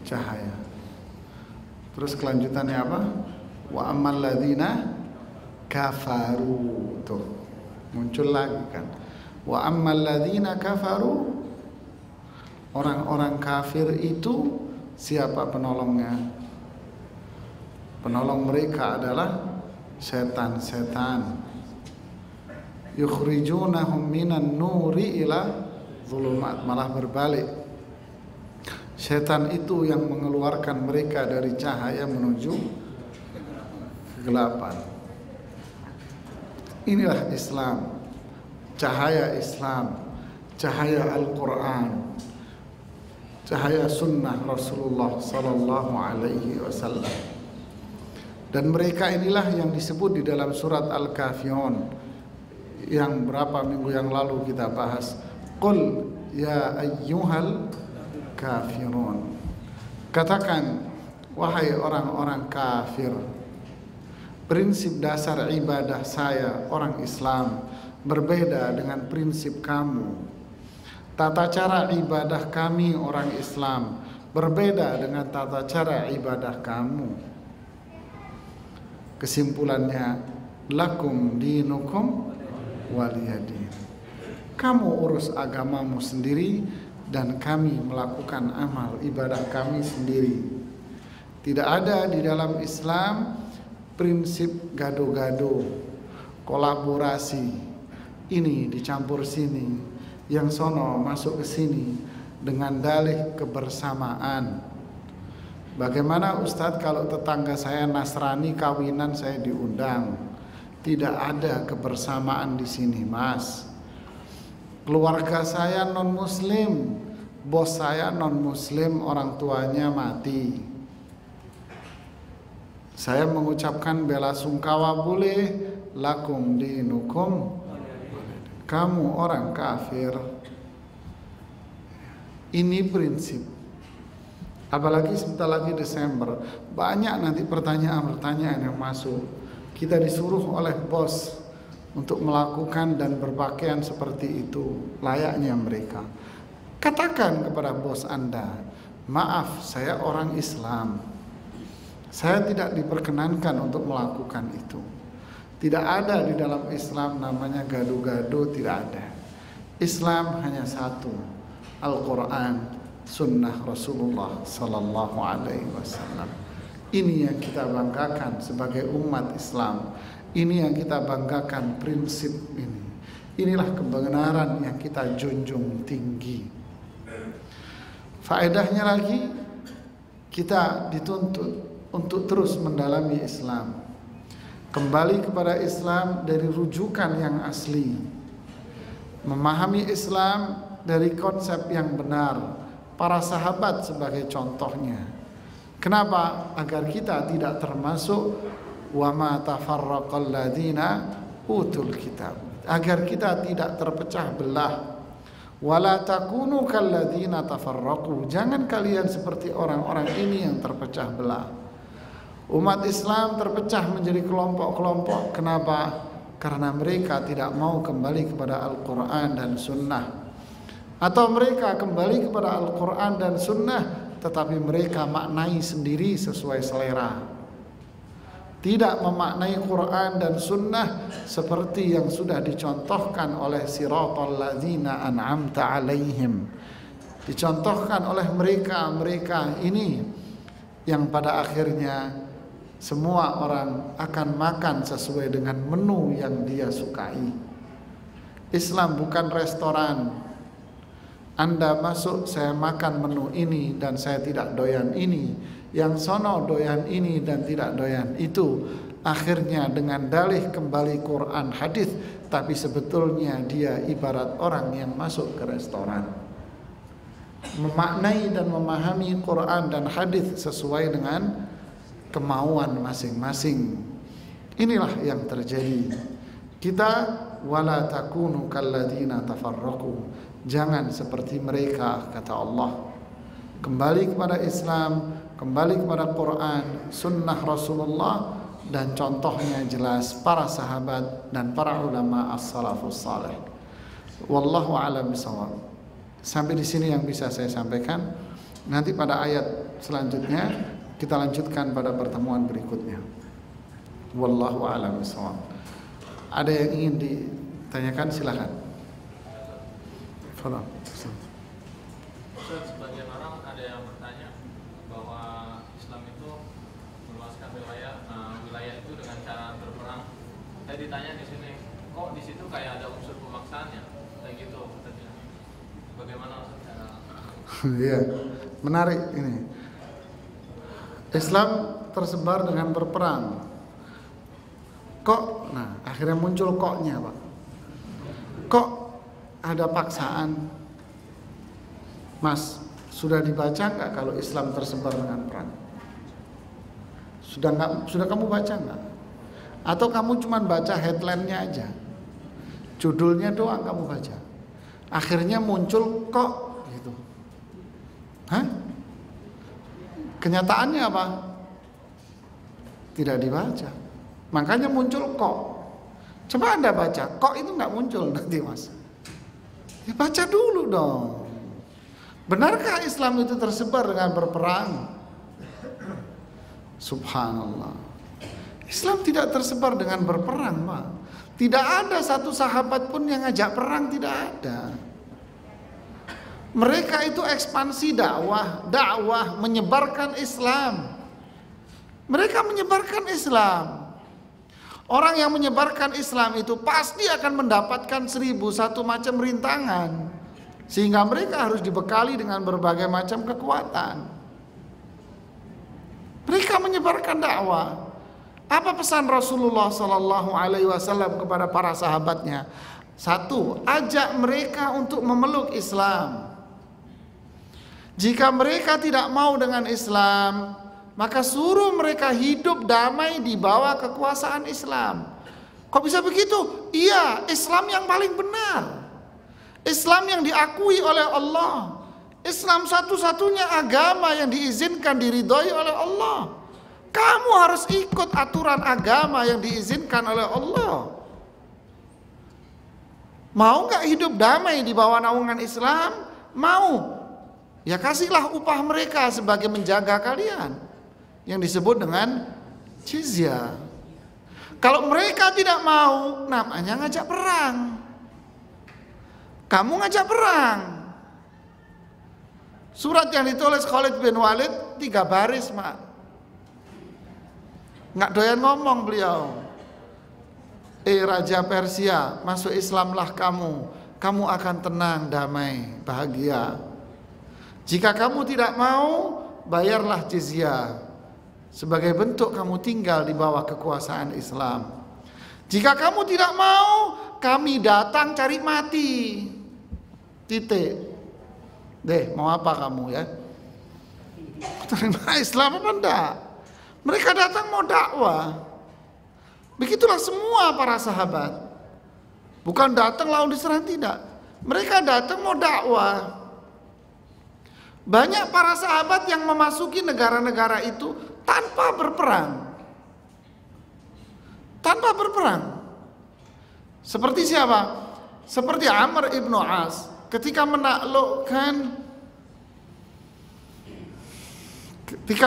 A: cahaya. Terus kelanjutannya apa? Wa ammal ladzina kafaru. Tuh, muncul lagi kan. Wa ammal ladzina kafaru, orang-orang kafir itu siapa penolongnya? Penolong mereka adalah setan-setan. Yukhrijunahum minan nuri ila zulumat, malah berbalik. Setan itu yang mengeluarkan mereka dari cahaya menuju kegelapan. Inilah Islam, cahaya Islam, cahaya Al-Quran, cahaya sunnah Rasulullah sallallahu alaihi wasallam. Dan mereka inilah yang disebut di dalam surat Al-Kafirun yang berapa minggu yang lalu kita bahas. Qul ya ayyuhal kafirun, katakan wahai orang-orang kafir, prinsip dasar ibadah saya orang Islam berbeda dengan prinsip kamu. Tata cara ibadah kami orang Islam berbeda dengan tata cara ibadah kamu. Kesimpulannya, lakum dinukum waliyadin. Kamu urus agamamu sendiri dan kami melakukan amal ibadah kami sendiri. Tidak ada di dalam Islam prinsip gado-gado, kolaborasi, ini dicampur sini, yang sono masuk ke sini dengan dalih kebersamaan. Bagaimana Ustadz kalau tetangga saya Nasrani kawinan saya diundang? Tidak ada kebersamaan di sini, Mas. Keluarga saya non-muslim, bos saya non-muslim, orang tuanya mati. Saya mengucapkan bela sungkawa boleh, lakum dinukum, kamu orang kafir. Ini prinsip. Apalagi sebentar lagi Desember, banyak nanti pertanyaan-pertanyaan yang masuk. Kita disuruh oleh bos untuk melakukan dan berpakaian seperti itu, layaknya mereka. Katakan kepada bos Anda, maaf saya orang Islam, saya tidak diperkenankan untuk melakukan itu. Tidak ada di dalam Islam namanya gado-gado, tidak ada. Islam hanya satu, Al-Quran, Sunnah Rasulullah Sallallahu Alaihi Wasallam. Ini yang kita banggakan sebagai umat Islam. Ini yang kita banggakan prinsip ini. Inilah kebenaran yang kita junjung tinggi. Faedahnya lagi, kita dituntut untuk terus mendalami Islam. Kembali kepada Islam dari rujukan yang asli. Memahami Islam dari konsep yang benar. Para sahabat sebagai contohnya. Kenapa? Agar kita tidak termasuk wa ma tafarraqal ladzina utul kitab. Agar kita tidak terpecah belah. Wala takunu kal ladzina tafarraqu. Jangan kalian seperti orang-orang ini yang terpecah belah. Umat Islam terpecah menjadi kelompok-kelompok. Kenapa? Karena mereka tidak mau kembali kepada Al-Quran dan Sunnah. Atau mereka kembali kepada Al-Quran dan Sunnah, tetapi mereka maknai sendiri sesuai selera. Tidak memaknai Quran dan Sunnah seperti yang sudah dicontohkan oleh siratal ladzina an'amta alaihim. Dicontohkan oleh mereka ini yang pada akhirnya semua orang akan makan sesuai dengan menu yang dia sukai. Islam bukan restoran. Anda masuk, saya makan menu ini dan saya tidak doyan ini, yang sono doyan ini dan tidak doyan itu. Akhirnya dengan dalih kembali Quran hadis, tapi sebetulnya dia ibarat orang yang masuk ke restoran. Memaknai dan memahami Quran dan hadis sesuai dengan kemauan masing-masing. Inilah yang terjadi. Kita wala takunu kalladzina tafarraqu. Jangan seperti mereka, kata Allah. Kembali kepada Islam, kembali kepada Quran, Sunnah Rasulullah, dan contohnya jelas para sahabat dan para ulama as-salafus saleh. Wallahu a'lam bishawab. Sampai di sini yang bisa saya sampaikan. Nanti pada ayat selanjutnya kita lanjutkan pada pertemuan berikutnya. Wallahu a'lam bishawab. Ada yang ingin ditanyakan, silakan. Follow.
B: Sebagian orang ada yang bertanya bahwa Islam itu meluaskan wilayah itu dengan cara berperang. Saya ditanya di sini, kok di situ kayak ada unsur pemaksaannya, kayak gitu katanya. Bagaimana cara?
A: Iya, menarik ini. Islam tersebar dengan berperang. Kok, nah akhirnya muncul koknya, Pak. Kok ada paksaan? Mas, sudah dibaca nggak kalau Islam tersebar dengan perang? Sudah kamu baca nggak? Atau kamu cuma baca headline-nya aja, judulnya doang kamu baca? Akhirnya muncul kok gitu. Hah? Kenyataannya apa? Tidak dibaca. Makanya muncul kok. Coba Anda baca, kok itu nggak muncul nanti, Mas. Ya baca dulu dong. Benarkah Islam itu tersebar dengan berperang? Subhanallah. Islam tidak tersebar dengan berperang, Pak. Tidak ada satu sahabat pun yang ngajak perang, tidak ada. Mereka itu ekspansi dakwah menyebarkan Islam. Mereka menyebarkan Islam. Orang yang menyebarkan Islam itu pasti akan mendapatkan 1001 macam rintangan. Sehingga mereka harus dibekali dengan berbagai macam kekuatan. Mereka menyebarkan dakwah. Apa pesan Rasulullah Sallallahu Alaihi Wasallam kepada para sahabatnya? Satu, ajak mereka untuk memeluk Islam. Jika mereka tidak mau dengan Islam, maka suruh mereka hidup damai di bawah kekuasaan Islam. Kok bisa begitu? Iya, Islam yang paling benar. Islam yang diakui oleh Allah. Islam satu-satunya agama yang diizinkan diridhoi oleh Allah. Kamu harus ikut aturan agama yang diizinkan oleh Allah. Mau gak hidup damai di bawah naungan Islam? Mau. Ya kasihlah upah mereka sebagai menjaga kalian, yang disebut dengan jizyah. Kalau mereka tidak mau, namanya ngajak perang. Kamu ngajak perang. Surat yang ditulis Khalid bin Walid 3 baris, Mak. Nggak doyan ngomong beliau. Raja Persia, masuk Islamlah kamu. Kamu akan tenang, damai, bahagia. Jika kamu tidak mau, bayarlah jizyah. Sebagai bentuk kamu tinggal di bawah kekuasaan Islam. Jika kamu tidak mau, kami datang cari mati. Titik. Deh, mau apa kamu ya? Terima Islam apa enggak? Mereka datang mau dakwah. Begitulah semua para sahabat. Bukan datang lalu diserang, tidak. Mereka datang mau dakwah. Banyak para sahabat yang memasuki negara-negara itu tanpa berperang. Tanpa berperang. Seperti siapa? Seperti Amr ibn As. Ketika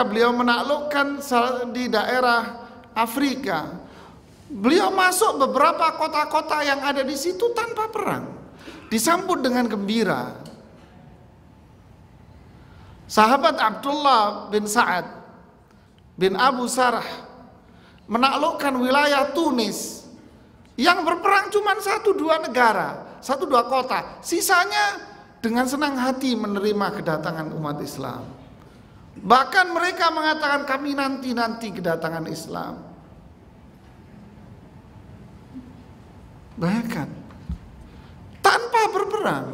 A: beliau menaklukkan di daerah Afrika, beliau masuk beberapa kota-kota yang ada di situ tanpa perang, disambut dengan gembira. Sahabat Abdullah bin Sa'ad bin Abu Sarh menaklukkan wilayah Tunis yang berperang cuma 1-2 negara, 1-2 kota. Sisanya dengan senang hati menerima kedatangan umat Islam. Bahkan mereka mengatakan kami nanti kedatangan Islam. Bayangkan, tanpa berperang.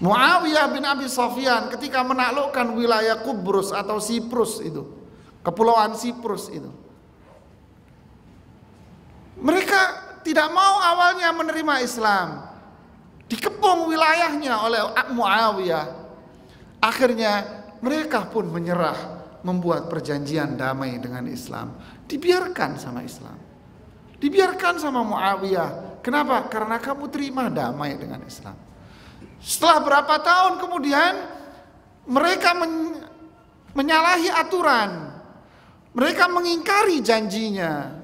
A: Muawiyah bin Abi Sufyan ketika menaklukkan wilayah Kubrus atau Siprus itu, kepulauan Siprus itu, mereka tidak mau awalnya menerima Islam, dikepung wilayahnya oleh Muawiyah. Akhirnya mereka pun menyerah, membuat perjanjian damai dengan Islam? Dibiarkan sama Islam. Dibiarkan sama Muawiyah. Kenapa? Karena kamu terima damai dengan Islam. Setelah berapa tahun kemudian mereka menyalahi aturan. Mereka mengingkari janjinya.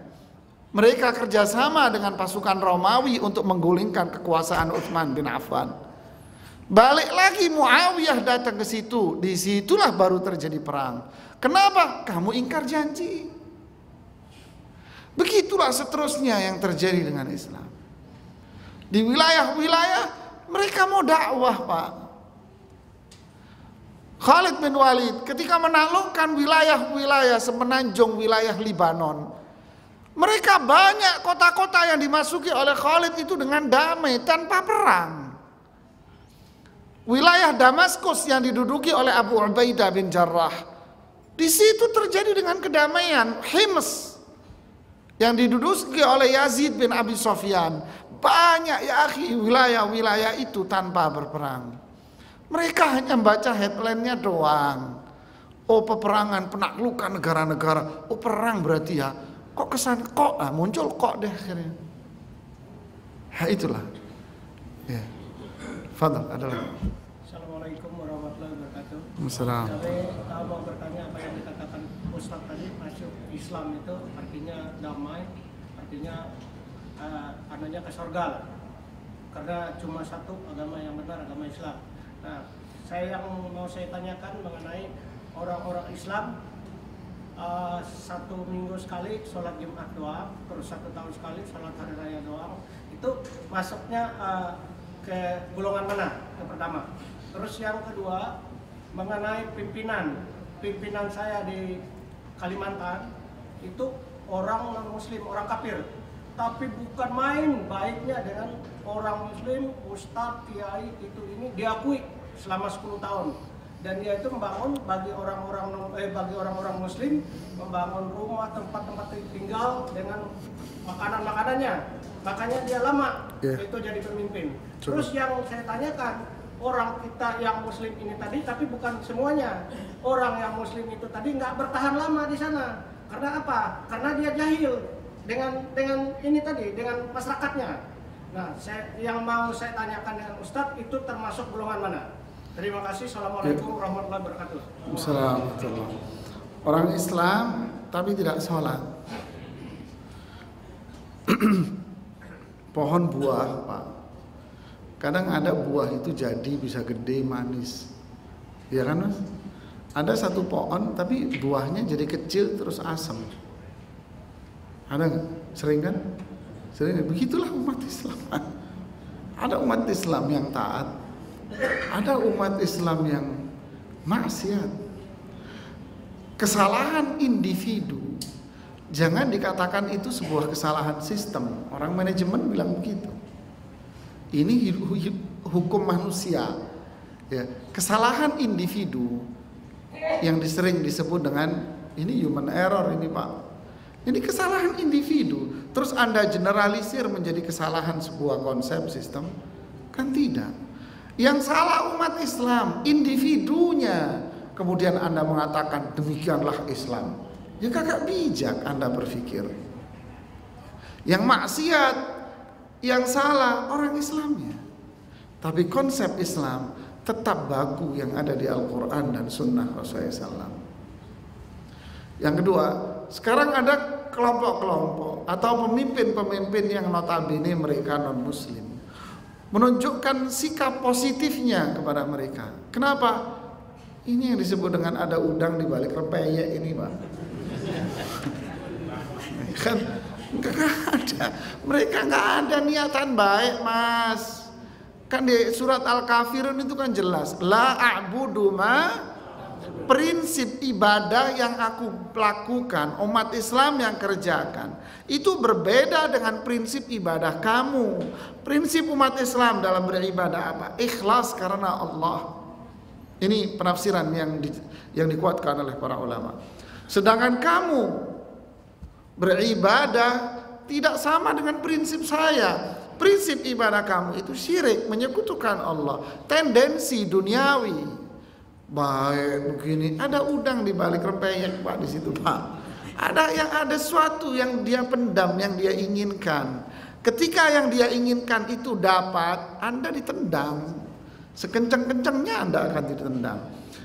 A: Mereka kerjasama dengan pasukan Romawi untuk menggulingkan kekuasaan Utsman bin Affan. Balik lagi Muawiyah datang ke situ. Disitulah baru terjadi perang. Kenapa? Kamu ingkar janji. Begitulah seterusnya yang terjadi dengan Islam. Di wilayah-wilayah mereka mau dakwah, Pak. Khalid bin Walid ketika menaklukkan wilayah-wilayah semenanjung wilayah Libanon, mereka banyak kota-kota yang dimasuki oleh Khalid itu dengan damai tanpa perang. Wilayah Damaskus yang diduduki oleh Abu Ubaidah bin Jarrah, di situ terjadi dengan kedamaian. Hims yang diduduki oleh Yazid bin Abi Sufyan, banyak ya akhi wilayah-wilayah itu tanpa berperang. Mereka hanya baca headline-nya doang. Oh, peperangan, penaklukan negara-negara. Oh, perang berarti ya. Kok kesan kok muncul kok deh akhirnya. Itulah. Ya. Fadal, ada lagi.
C: Assalamualaikum warahmatullahi wabarakatuh.
A: Assalamualaikum.
C: Saya mau bertanya apa yang dikatakan Ustaz tadi, masuk Islam itu artinya damai, artinya adanya ke surga. Karena cuma satu agama yang benar, agama Islam. Nah, yang mau saya tanyakan mengenai orang-orang Islam, 1 minggu sekali sholat Jumat doang, terus 1 tahun sekali sholat hari raya doang, itu masuknya ke golongan mana? Yang pertama. Terus yang kedua mengenai pimpinan saya di Kalimantan itu orang non muslim, orang kafir, tapi bukan main baiknya dengan orang muslim, ustadz, kiai itu ini diakui selama 10 tahun. Dan dia itu membangun bagi orang-orang muslim, membangun rumah, tempat-tempat tinggal dengan makanannya. Makanya dia lama itu jadi pemimpin. Terus yang saya tanyakan, orang kita yang muslim ini tadi, tapi bukan semuanya. Orang yang muslim itu tadi nggak bertahan lama di sana. Karena apa? Karena dia jahil dengan ini tadi, dengan masyarakatnya. Nah, yang mau saya tanyakan dengan Ustadz itu termasuk golongan mana? Terima kasih. Assalamualaikum warahmatullahi wabarakatuh.
A: Assalamualaikum. Orang Islam tapi tidak sholat. Pohon buah, Pak. Kadang ada buah itu jadi bisa gede, manis. Ya kan, Mas? Ada satu pohon tapi buahnya jadi kecil terus asam. Ada nggak? Sering kan? Sering. Begitulah umat Islam. Ada umat Islam yang taat, ada umat Islam yang maksiat. Kesalahan individu jangan dikatakan itu sebuah kesalahan sistem. Orang manajemen bilang begitu. Ini hukum manusia. Ya, kesalahan individu yang sering disebut dengan ini human error ini, Pak. Ini kesalahan individu. Terus Anda generalisir menjadi kesalahan sebuah konsep sistem? Kan tidak. Yang salah umat Islam, individunya. Kemudian Anda mengatakan demikianlah Islam. Ya kagak bijak Anda berpikir. Yang maksiat, yang salah orang Islamnya. Tapi konsep Islam tetap baku yang ada di Al-Quran dan Sunnah Rasulullah SAW. Yang kedua, sekarang ada kelompok-kelompok atau pemimpin-pemimpin yang notabene mereka non-muslim menunjukkan sikap positifnya kepada mereka. Kenapa? Ini yang disebut dengan ada udang di balik rempeyek ini, Pak. Kan nggak ada, mereka nggak ada niatan baik, Mas. Kan di surat Al-Kafirun itu kan jelas, la a'budu ma, prinsip ibadah yang aku lakukan, umat Islam yang kerjakan, itu berbeda dengan prinsip ibadah kamu. Prinsip umat Islam dalam beribadah apa? Ikhlas karena Allah. Ini penafsiran yang dikuatkan oleh para ulama. Sedangkan kamu beribadah tidak sama dengan prinsip saya. Prinsip ibadah kamu itu syirik, menyekutukan Allah, tendensi duniawi. baik begini, ada udang di balik rempeyek Pak di situ Pak. Ada sesuatu yang dia pendam, yang dia inginkan. Ketika yang dia inginkan itu dapat, Anda ditendang. Sekencang-kencangnya Anda akan ditendang.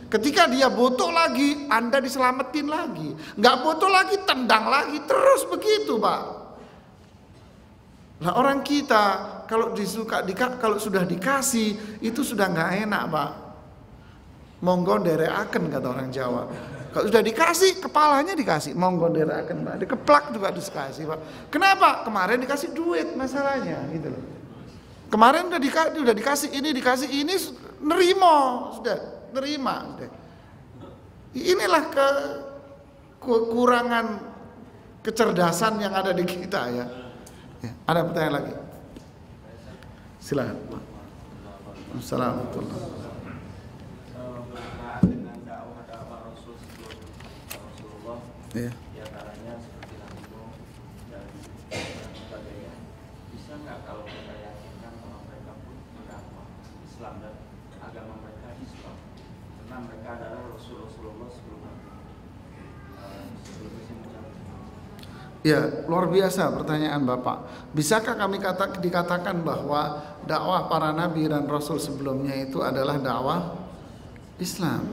A: Ketika dia butuh lagi, Anda diselamatin lagi. Nggak butuh lagi, tendang lagi. Terus begitu Pak. Nah orang kita kalau kalau sudah dikasih itu sudah nggak enak Pak. Monggo ndereaken kata orang Jawa. Kalau sudah dikasih, kepalanya dikasih, monggo ndereaken Pak. Dikeplak juga dikasih Pak. Kenapa? Kemarin dikasih duit masalahnya gitu loh. Kemarin udah dikasih ini nerimo, sudah nerima sudah. Inilah kekurangan kecerdasan yang ada di kita ya. Ada pertanyaan lagi? Silakan Pak. Assalamualaikum.
D: Berkenaan dengan dakwah Rasulullah,
A: Ya.
D: diantaranya seperti Nabi Nuh dan sebagainya, bisa nggak kalau kita yakinkan bahwa mereka pun berdakwah Islam dan agama mereka Islam, karena mereka adalah Rasulullah sebelum Nabi
A: Ya, luar biasa pertanyaan Bapak. Bisakah kami dikatakan bahwa dakwah para nabi dan rasul sebelumnya itu adalah dakwah Islam?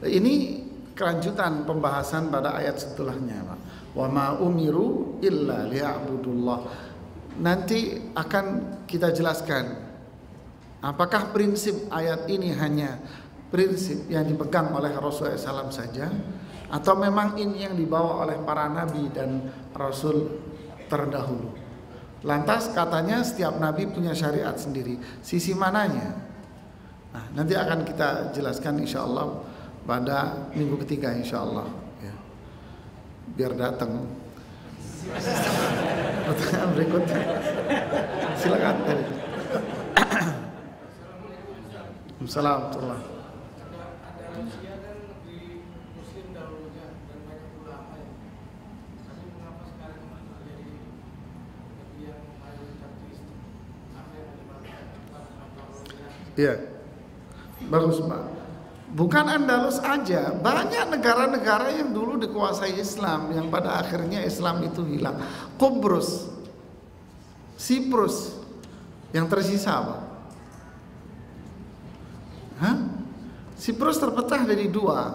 A: Ini kelanjutan pembahasan pada ayat setelahnya, Pak. Wa ma umiru illa liya'budullah. Nanti akan kita jelaskan apakah prinsip ayat ini hanya prinsip yang dipegang oleh Rasulullah SAW saja, atau memang ini yang dibawa oleh para nabi dan rasul terdahulu. Lantas katanya setiap nabi punya syariat sendiri. Sisi mananya? Nah, nanti akan kita jelaskan insyaallah pada minggu ketiga insyaallah ya. Biar datang. Pertanyaan berikutnya. Silakan dari. Assalamualaikum. Ya, bagus Pak. Bukan Andalus aja, banyak negara-negara yang dulu dikuasai Islam yang pada akhirnya Islam itu hilang. Kubrus, Siprus, yang tersisa Pak. Siprus terpecah jadi dua.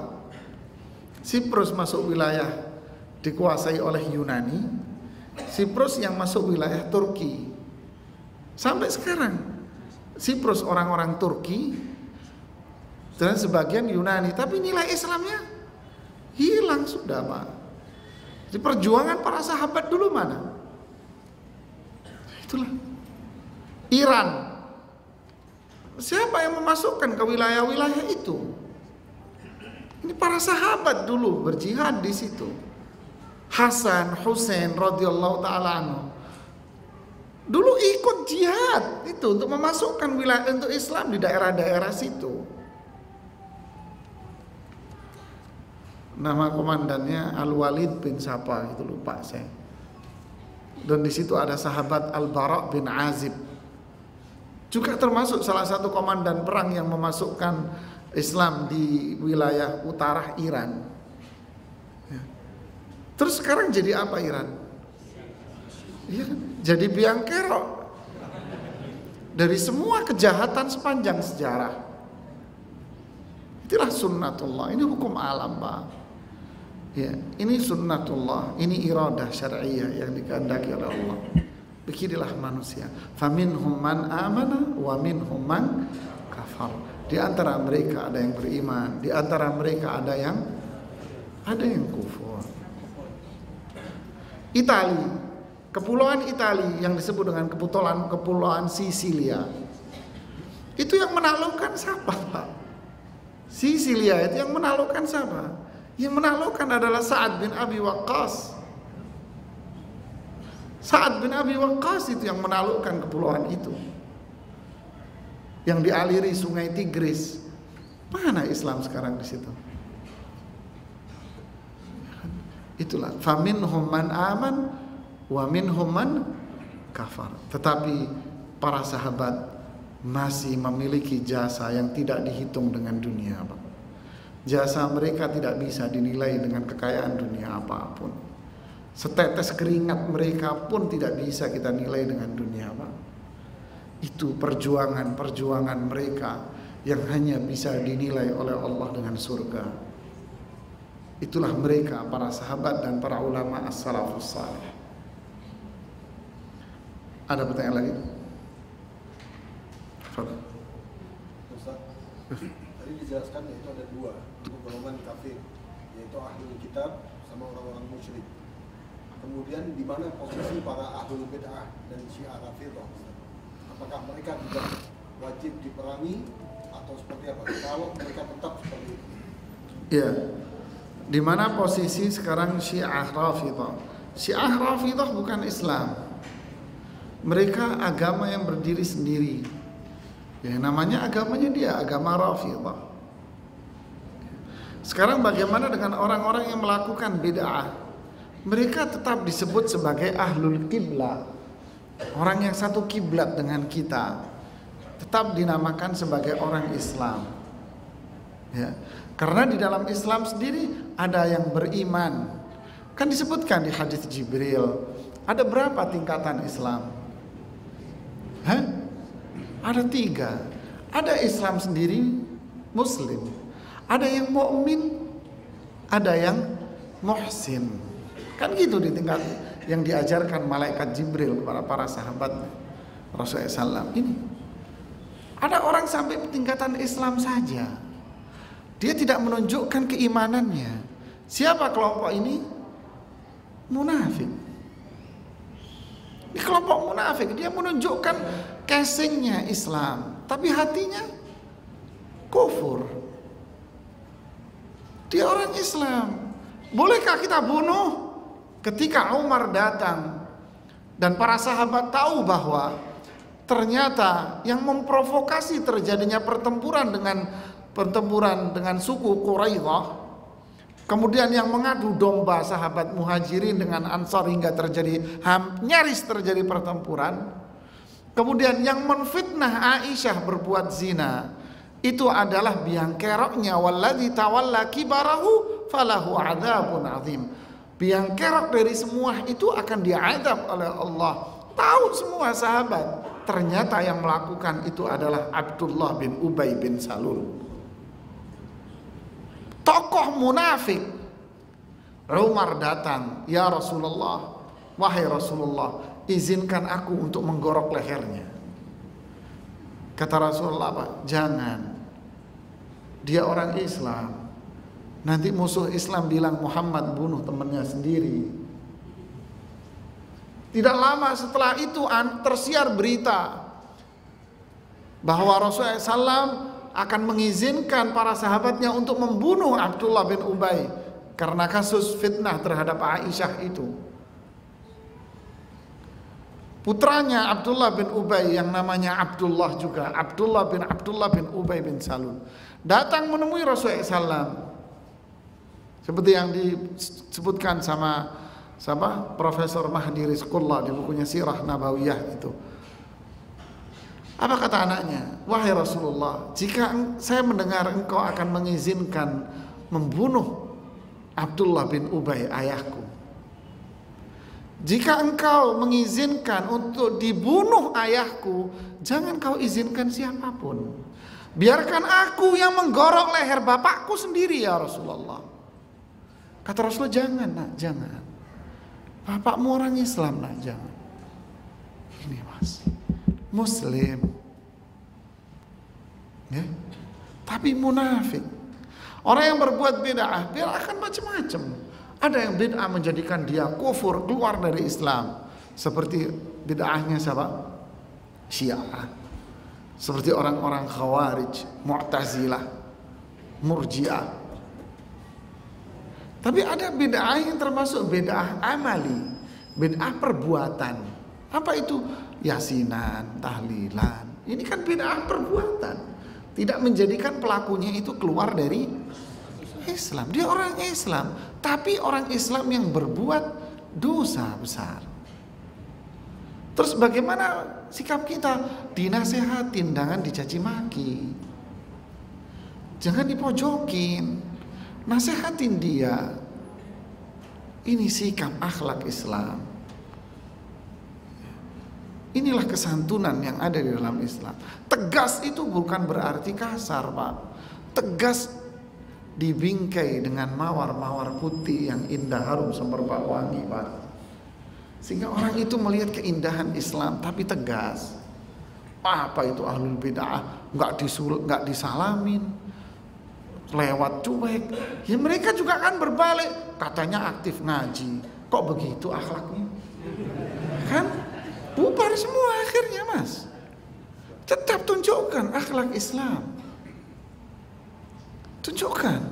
A: Siprus masuk wilayah dikuasai oleh Yunani, Siprus yang masuk wilayah Turki. Sampai sekarang Siprus orang-orang Turki dan sebagian Yunani, tapi nilai Islamnya hilang sudah Pak. Di perjuangan para sahabat dulu mana? Itulah Iran. Siapa yang memasukkan ke wilayah-wilayah itu? Ini para sahabat dulu berjihad di situ. Hasan, Husain radhiyallahu taala anhu dulu ikut jihad itu untuk memasukkan wilayah untuk Islam di daerah-daerah situ. Nama komandannya Al-Walid bin siapa itu lupa saya. Dan di situ ada sahabat Al-Bara bin Azib. Juga termasuk salah satu komandan perang yang memasukkan Islam di wilayah utara Iran. Ya. Terus sekarang jadi apa Iran? Iya kan? Jadi biang kerok dari semua kejahatan sepanjang sejarah. Itulah sunnatullah. Ini hukum alam Pak. Ya, ini sunnatullah. Ini iradah syar'iyah yang dikehendaki oleh Allah. Beginilah manusia. Faminhum man amana wa minhum man kafar. Di antara mereka ada yang beriman, di antara mereka ada yang kufur. Italia, Kepulauan Italia yang disebut dengan Kepulauan Sisilia, itu yang menaklukkan siapa Pak? Sisilia itu yang menaklukkan siapa? Yang menaklukkan adalah Sa'ad bin Abi Waqqas. Sa'ad bin Abi Waqqas itu yang menaklukkan kepulauan itu, yang dialiri sungai Tigris. Mana Islam sekarang di situ? Itulah faminhum man aman wa minhum man kafar. Tetapi para sahabat masih memiliki jasa yang tidak dihitung dengan dunia Pak. Jasa mereka tidak bisa dinilai dengan kekayaan dunia apapun. Setetes keringat mereka pun tidak bisa kita nilai dengan dunia apa. Itu perjuangan mereka yang hanya bisa dinilai oleh Allah dengan surga. Itulah mereka, para sahabat dan para ulama as-salafus salih. Ada pertanyaan lagi?
E: Ustaz, tadi dijelaskan yaitu ada dua untuk golongan kafir, yaitu ahlul kitab sama orang-orang musyrik. Kemudian di mana posisi para ahlul bid'ah dan syiah rafidah? Apakah mereka juga wajib diperangi atau seperti apa? Kalau mereka tetap seperti itu.
A: Ya. Di mana posisi sekarang Syiah Rafidah? Syiah Rafidah bukan Islam. Mereka agama yang berdiri sendiri. Ya, namanya agamanya dia agama Rafidah. Sekarang bagaimana dengan orang-orang yang melakukan bid'ah? Mereka tetap disebut sebagai ahlul qiblah. Orang yang satu kiblat dengan kita tetap dinamakan sebagai orang Islam. Ya. Karena di dalam Islam sendiri ada yang beriman. Kan disebutkan di hadis Jibril, ada berapa tingkatan Islam? Ada 3. Ada Islam sendiri, Muslim. Ada yang mukmin, ada yang muhsin. Kan gitu di tingkat yang diajarkan malaikat Jibril kepada para sahabat Rasulullah SAW. Ini ada orang sampai tingkatan Islam saja, dia tidak menunjukkan keimanannya. Siapa kelompok ini? Munafik. Ini kelompok munafik. Dia menunjukkan casingnya Islam, tapi hatinya kufur. Dia orang Islam. Bolehkah kita bunuh? Ketika Umar datang dan para sahabat tahu bahwa ternyata yang memprovokasi terjadinya pertempuran dengan suku Quraidah, kemudian yang mengadu domba sahabat Muhajirin dengan Ansar hingga nyaris terjadi pertempuran, kemudian yang menfitnah Aisyah berbuat zina, itu adalah biang keroknya walladzi tawalla kibarahu falahu adzabun azim. Biang kerok dari semua itu akan diadab oleh Allah. Tahu semua sahabat, ternyata yang melakukan itu adalah Abdullah bin Ubay bin Salul, tokoh munafik. Umar datang, ya Rasulullah, wahai Rasulullah, izinkan aku untuk menggorok lehernya. Kata Rasulullah apa? Jangan, dia orang Islam. Nanti musuh Islam bilang Muhammad bunuh temannya sendiri. Tidak lama setelah itu tersiar berita bahwa Rasulullah SAW akan mengizinkan para sahabatnya untuk membunuh Abdullah bin Ubay karena kasus fitnah terhadap Aisyah itu. Putranya Abdullah bin Ubay yang namanya Abdullah juga, Abdullah bin Ubay bin Salul, datang menemui Rasulullah SAW. Seperti yang disebutkan sama Profesor Mahdi Rizqullah di bukunya Sirah Nabawiyah itu. Apa kata anaknya? Wahai Rasulullah, jika saya mendengar engkau akan mengizinkan membunuh Abdullah bin Ubay ayahku, jika engkau mengizinkan untuk dibunuh ayahku, jangan kau izinkan siapapun. Biarkan aku yang menggorok leher bapakku sendiri ya Rasulullah. Kata Rasulullah, jangan nak, jangan. Bapakmu orang Islam nak, jangan. Ini mas, Muslim, ya? Tapi munafik. Orang yang berbuat bid'ah, bid'ah kan macam-macam. Ada yang bid'ah menjadikan dia kufur, keluar dari Islam. Seperti bid'ahnya siapa? Syiah. Seperti orang-orang Khawarij, Mu'tazilah, Murji'ah. Tapi ada bid'ah yang termasuk bid'ah amali, bid'ah perbuatan. Apa itu? Yasinan, tahlilan. Ini kan bid'ah perbuatan. Tidak menjadikan pelakunya itu keluar dari Islam. Dia orang Islam, tapi orang Islam yang berbuat dosa besar. Terus bagaimana sikap kita? Dinasehatin, jangan dicaci maki, jangan dipojokin. nasehatin dia. Ini sikap akhlak Islam. Inilah kesantunan yang ada di dalam Islam. Tegas itu bukan berarti kasar, Pak. Tegas dibingkai dengan mawar-mawar putih yang indah, harum semerbak wangi, Pak. Sehingga orang itu melihat keindahan Islam, tapi tegas. Apa itu ahlul bid'ah? Nggak disalamin, lewat cuek. Ya mereka juga kan berbalik, katanya aktif ngaji. Kok begitu akhlaknya? Kan bubar semua akhirnya, Mas. Tetap tunjukkan akhlak Islam. Tunjukkan.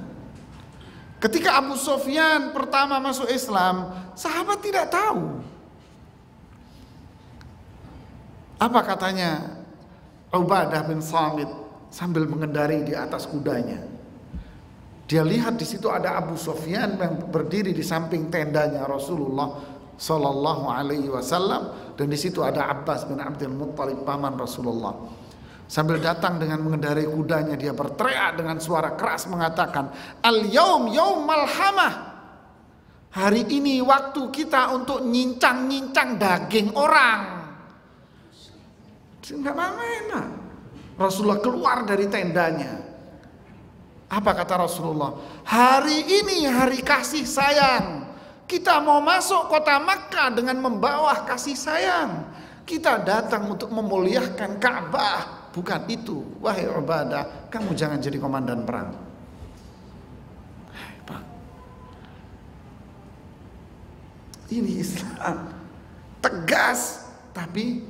A: Ketika Abu Sufyan pertama masuk Islam, sahabat tidak tahu. Apa katanya Ubadah bin Samit sambil mengendari di atas kudanya? Dia lihat di situ ada Abu Sufyan yang berdiri di samping tendanya Rasulullah Sallallahu Alaihi Wasallam, dan di situ ada Abbas bin Abdul Muttalib paman Rasulullah. Sambil datang dengan mengendarai kudanya, dia berteriak dengan suara keras mengatakan, "Al-yaum yaum malhamah." Hari ini waktu kita untuk nyincang-nyincang daging orang. Enggak main, Pak. Rasulullah keluar dari tendanya. Apa kata Rasulullah? Hari ini hari kasih sayang. Kita mau masuk kota Makkah dengan membawa kasih sayang. Kita datang untuk memuliakan Ka'bah. Bukan itu. Wahai Ubadah, kamu jangan jadi komandan perang. Pak, ini Islam tegas. Tapi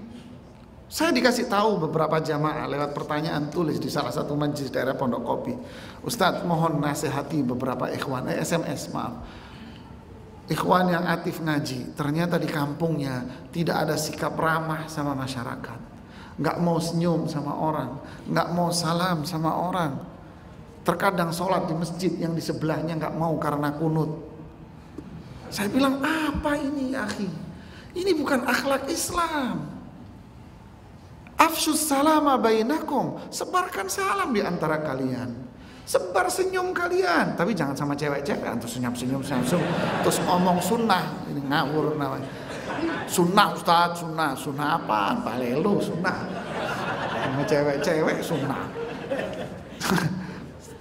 A: saya dikasih tahu beberapa jamaah lewat pertanyaan tulis di salah satu majlis daerah Pondok Kopi. Ustadz, mohon nasihati beberapa ikhwan, SMS maaf. Ikhwan yang aktif ngaji, ternyata di kampungnya tidak ada sikap ramah sama masyarakat. Nggak mau senyum sama orang, nggak mau salam sama orang. Terkadang sholat di masjid yang di sebelahnya nggak mau karena kunut. Saya bilang, apa ini ya akhi? Ini bukan akhlak Islam. Afshus salama bainakum, sebarkan salam di antara kalian. Sebar senyum kalian, tapi jangan sama cewek-cewek terus senyum-senyum terus ngomong sunnah. Ini ngawur namanya. Sunnah Ustaz, sunnah apaan? Palelu sunnah. Sama cewek-cewek sunnah.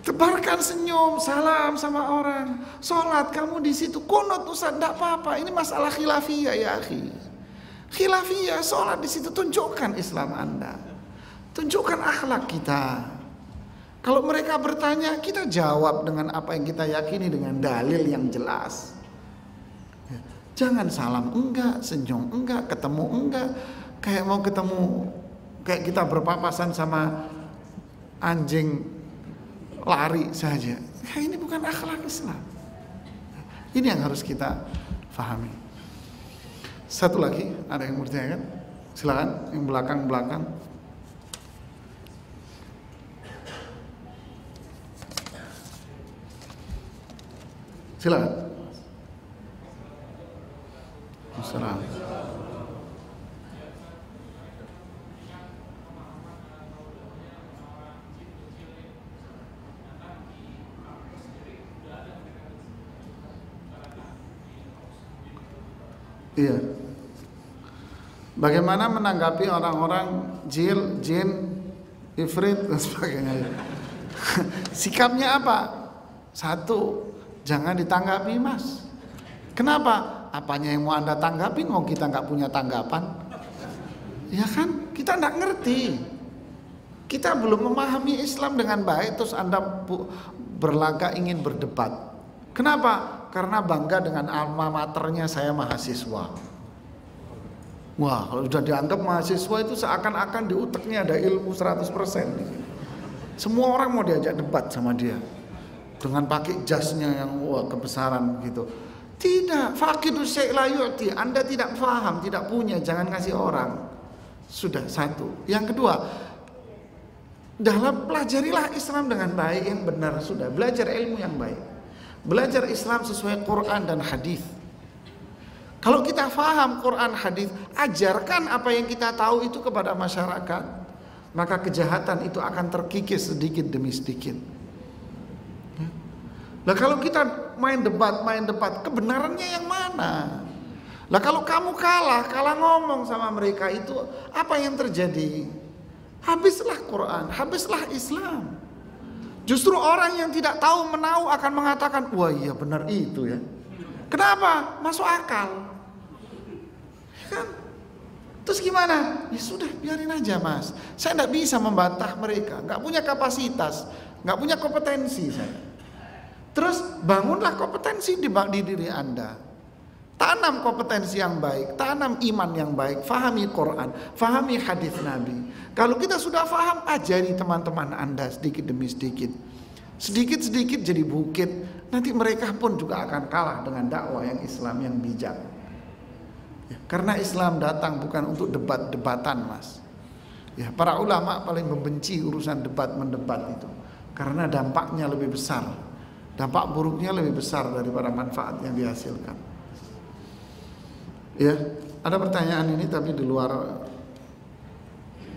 A: Tebarkan senyum, salam sama orang. Sholat kamu di situ, kunut Ustaz, enggak apa-apa. Ini masalah khilafiyah ya akhi. Khilafiyah, sholat di situ, tunjukkan Islam Anda. Tunjukkan akhlak kita. Kalau mereka bertanya, kita jawab dengan apa yang kita yakini dengan dalil yang jelas. Jangan salam enggak, senyum enggak, ketemu enggak, kayak mau ketemu, kayak kita berpapasan sama anjing lari saja. Ini bukan akhlak Islam. Ini yang harus kita fahami. Satu lagi, ada yang mau ditanyakan? Silakan, yang belakang-belakang. Silakan. Assalam. Iya. Bagaimana menanggapi orang-orang jin, ifrit dan sebagainya? Sikapnya apa? Satu, jangan ditanggapi, Mas. Kenapa? Apanya yang mau Anda tanggapin? Mau kita nggak punya tanggapan? Ya kan? Kita nggak ngerti. Kita belum memahami Islam dengan baik, terus Anda berlagak ingin berdebat. Kenapa? Karena bangga dengan alma maternya saya mahasiswa. Wah, kalau sudah dianggap mahasiswa itu seakan-akan di uteknya ada ilmu 100%. Semua orang mau diajak debat sama dia. Dengan pakai jasnya yang wah kebesaran gitu. Tidak, faqidu syai' la yu'ti. Anda tidak paham, tidak punya, jangan kasih orang. Sudah satu. Yang kedua, dalam pelajarilah Islam dengan baik yang benar, sudah belajar ilmu yang baik. Belajar Islam sesuai Quran dan hadis. Kalau kita faham Quran hadis, ajarkan apa yang kita tahu itu kepada masyarakat. Maka kejahatan itu akan terkikis sedikit demi sedikit. Lah kalau kita main debat, kebenarannya yang mana? Lah kalau kamu kalah ngomong sama mereka, itu apa yang terjadi? Habislah Quran, habislah Islam. Justru orang yang tidak tahu menau akan mengatakan, wah iya benar itu ya. Kenapa? Masuk akal. Kan? Terus gimana? Ya sudah, biarin aja mas. Saya tidak bisa membantah mereka, nggak punya kapasitas, nggak punya kompetensi saya. Terus bangunlah kompetensi di diri Anda. Tanam kompetensi yang baik, tanam iman yang baik, fahami Quran, fahami hadis Nabi. Kalau kita sudah faham, ajari teman-teman Anda sedikit demi sedikit. Sedikit-sedikit jadi bukit. Nanti mereka pun juga akan kalah dengan dakwah yang Islam yang bijak. Ya, karena Islam datang bukan untuk debat-debatan, mas. Ya, para ulama paling membenci urusan debat mendebat itu, karena dampaknya lebih besar, dampak buruknya lebih besar daripada manfaat yang dihasilkan. Ya, ada pertanyaan ini tapi di luar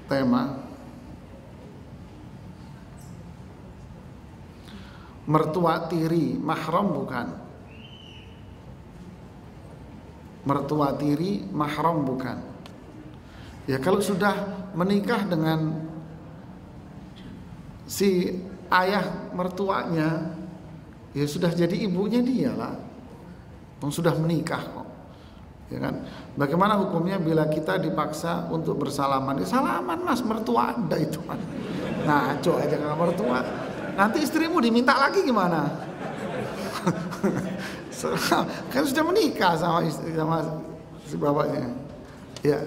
A: tema. Mertua tiri mahram bukan? Mertua tiri mahram bukan? Ya kalau sudah menikah dengan si ayah mertuanya, ya sudah jadi ibunya dia lah. Sudah menikah kok. Ya kan? Bagaimana hukumnya bila kita dipaksa untuk bersalaman? Ya salaman mas, mertua Anda itu kan. Ngaco aja kalau mertua. Nanti istrimu diminta lagi gimana? Kan sudah menikah sama istri, sama si bapaknya. Ya,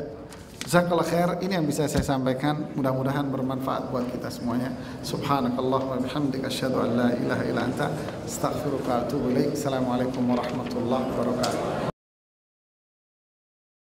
A: jazakallahu khair. Ini yang bisa saya sampaikan. Mudah-mudahan bermanfaat buat kita semuanya. Subhanakallah wa bihamdika asyhadu an la ilaha illa anta astaghfiruka wa atubu ilaik. Assalamualaikum warahmatullahi wabarakatuh.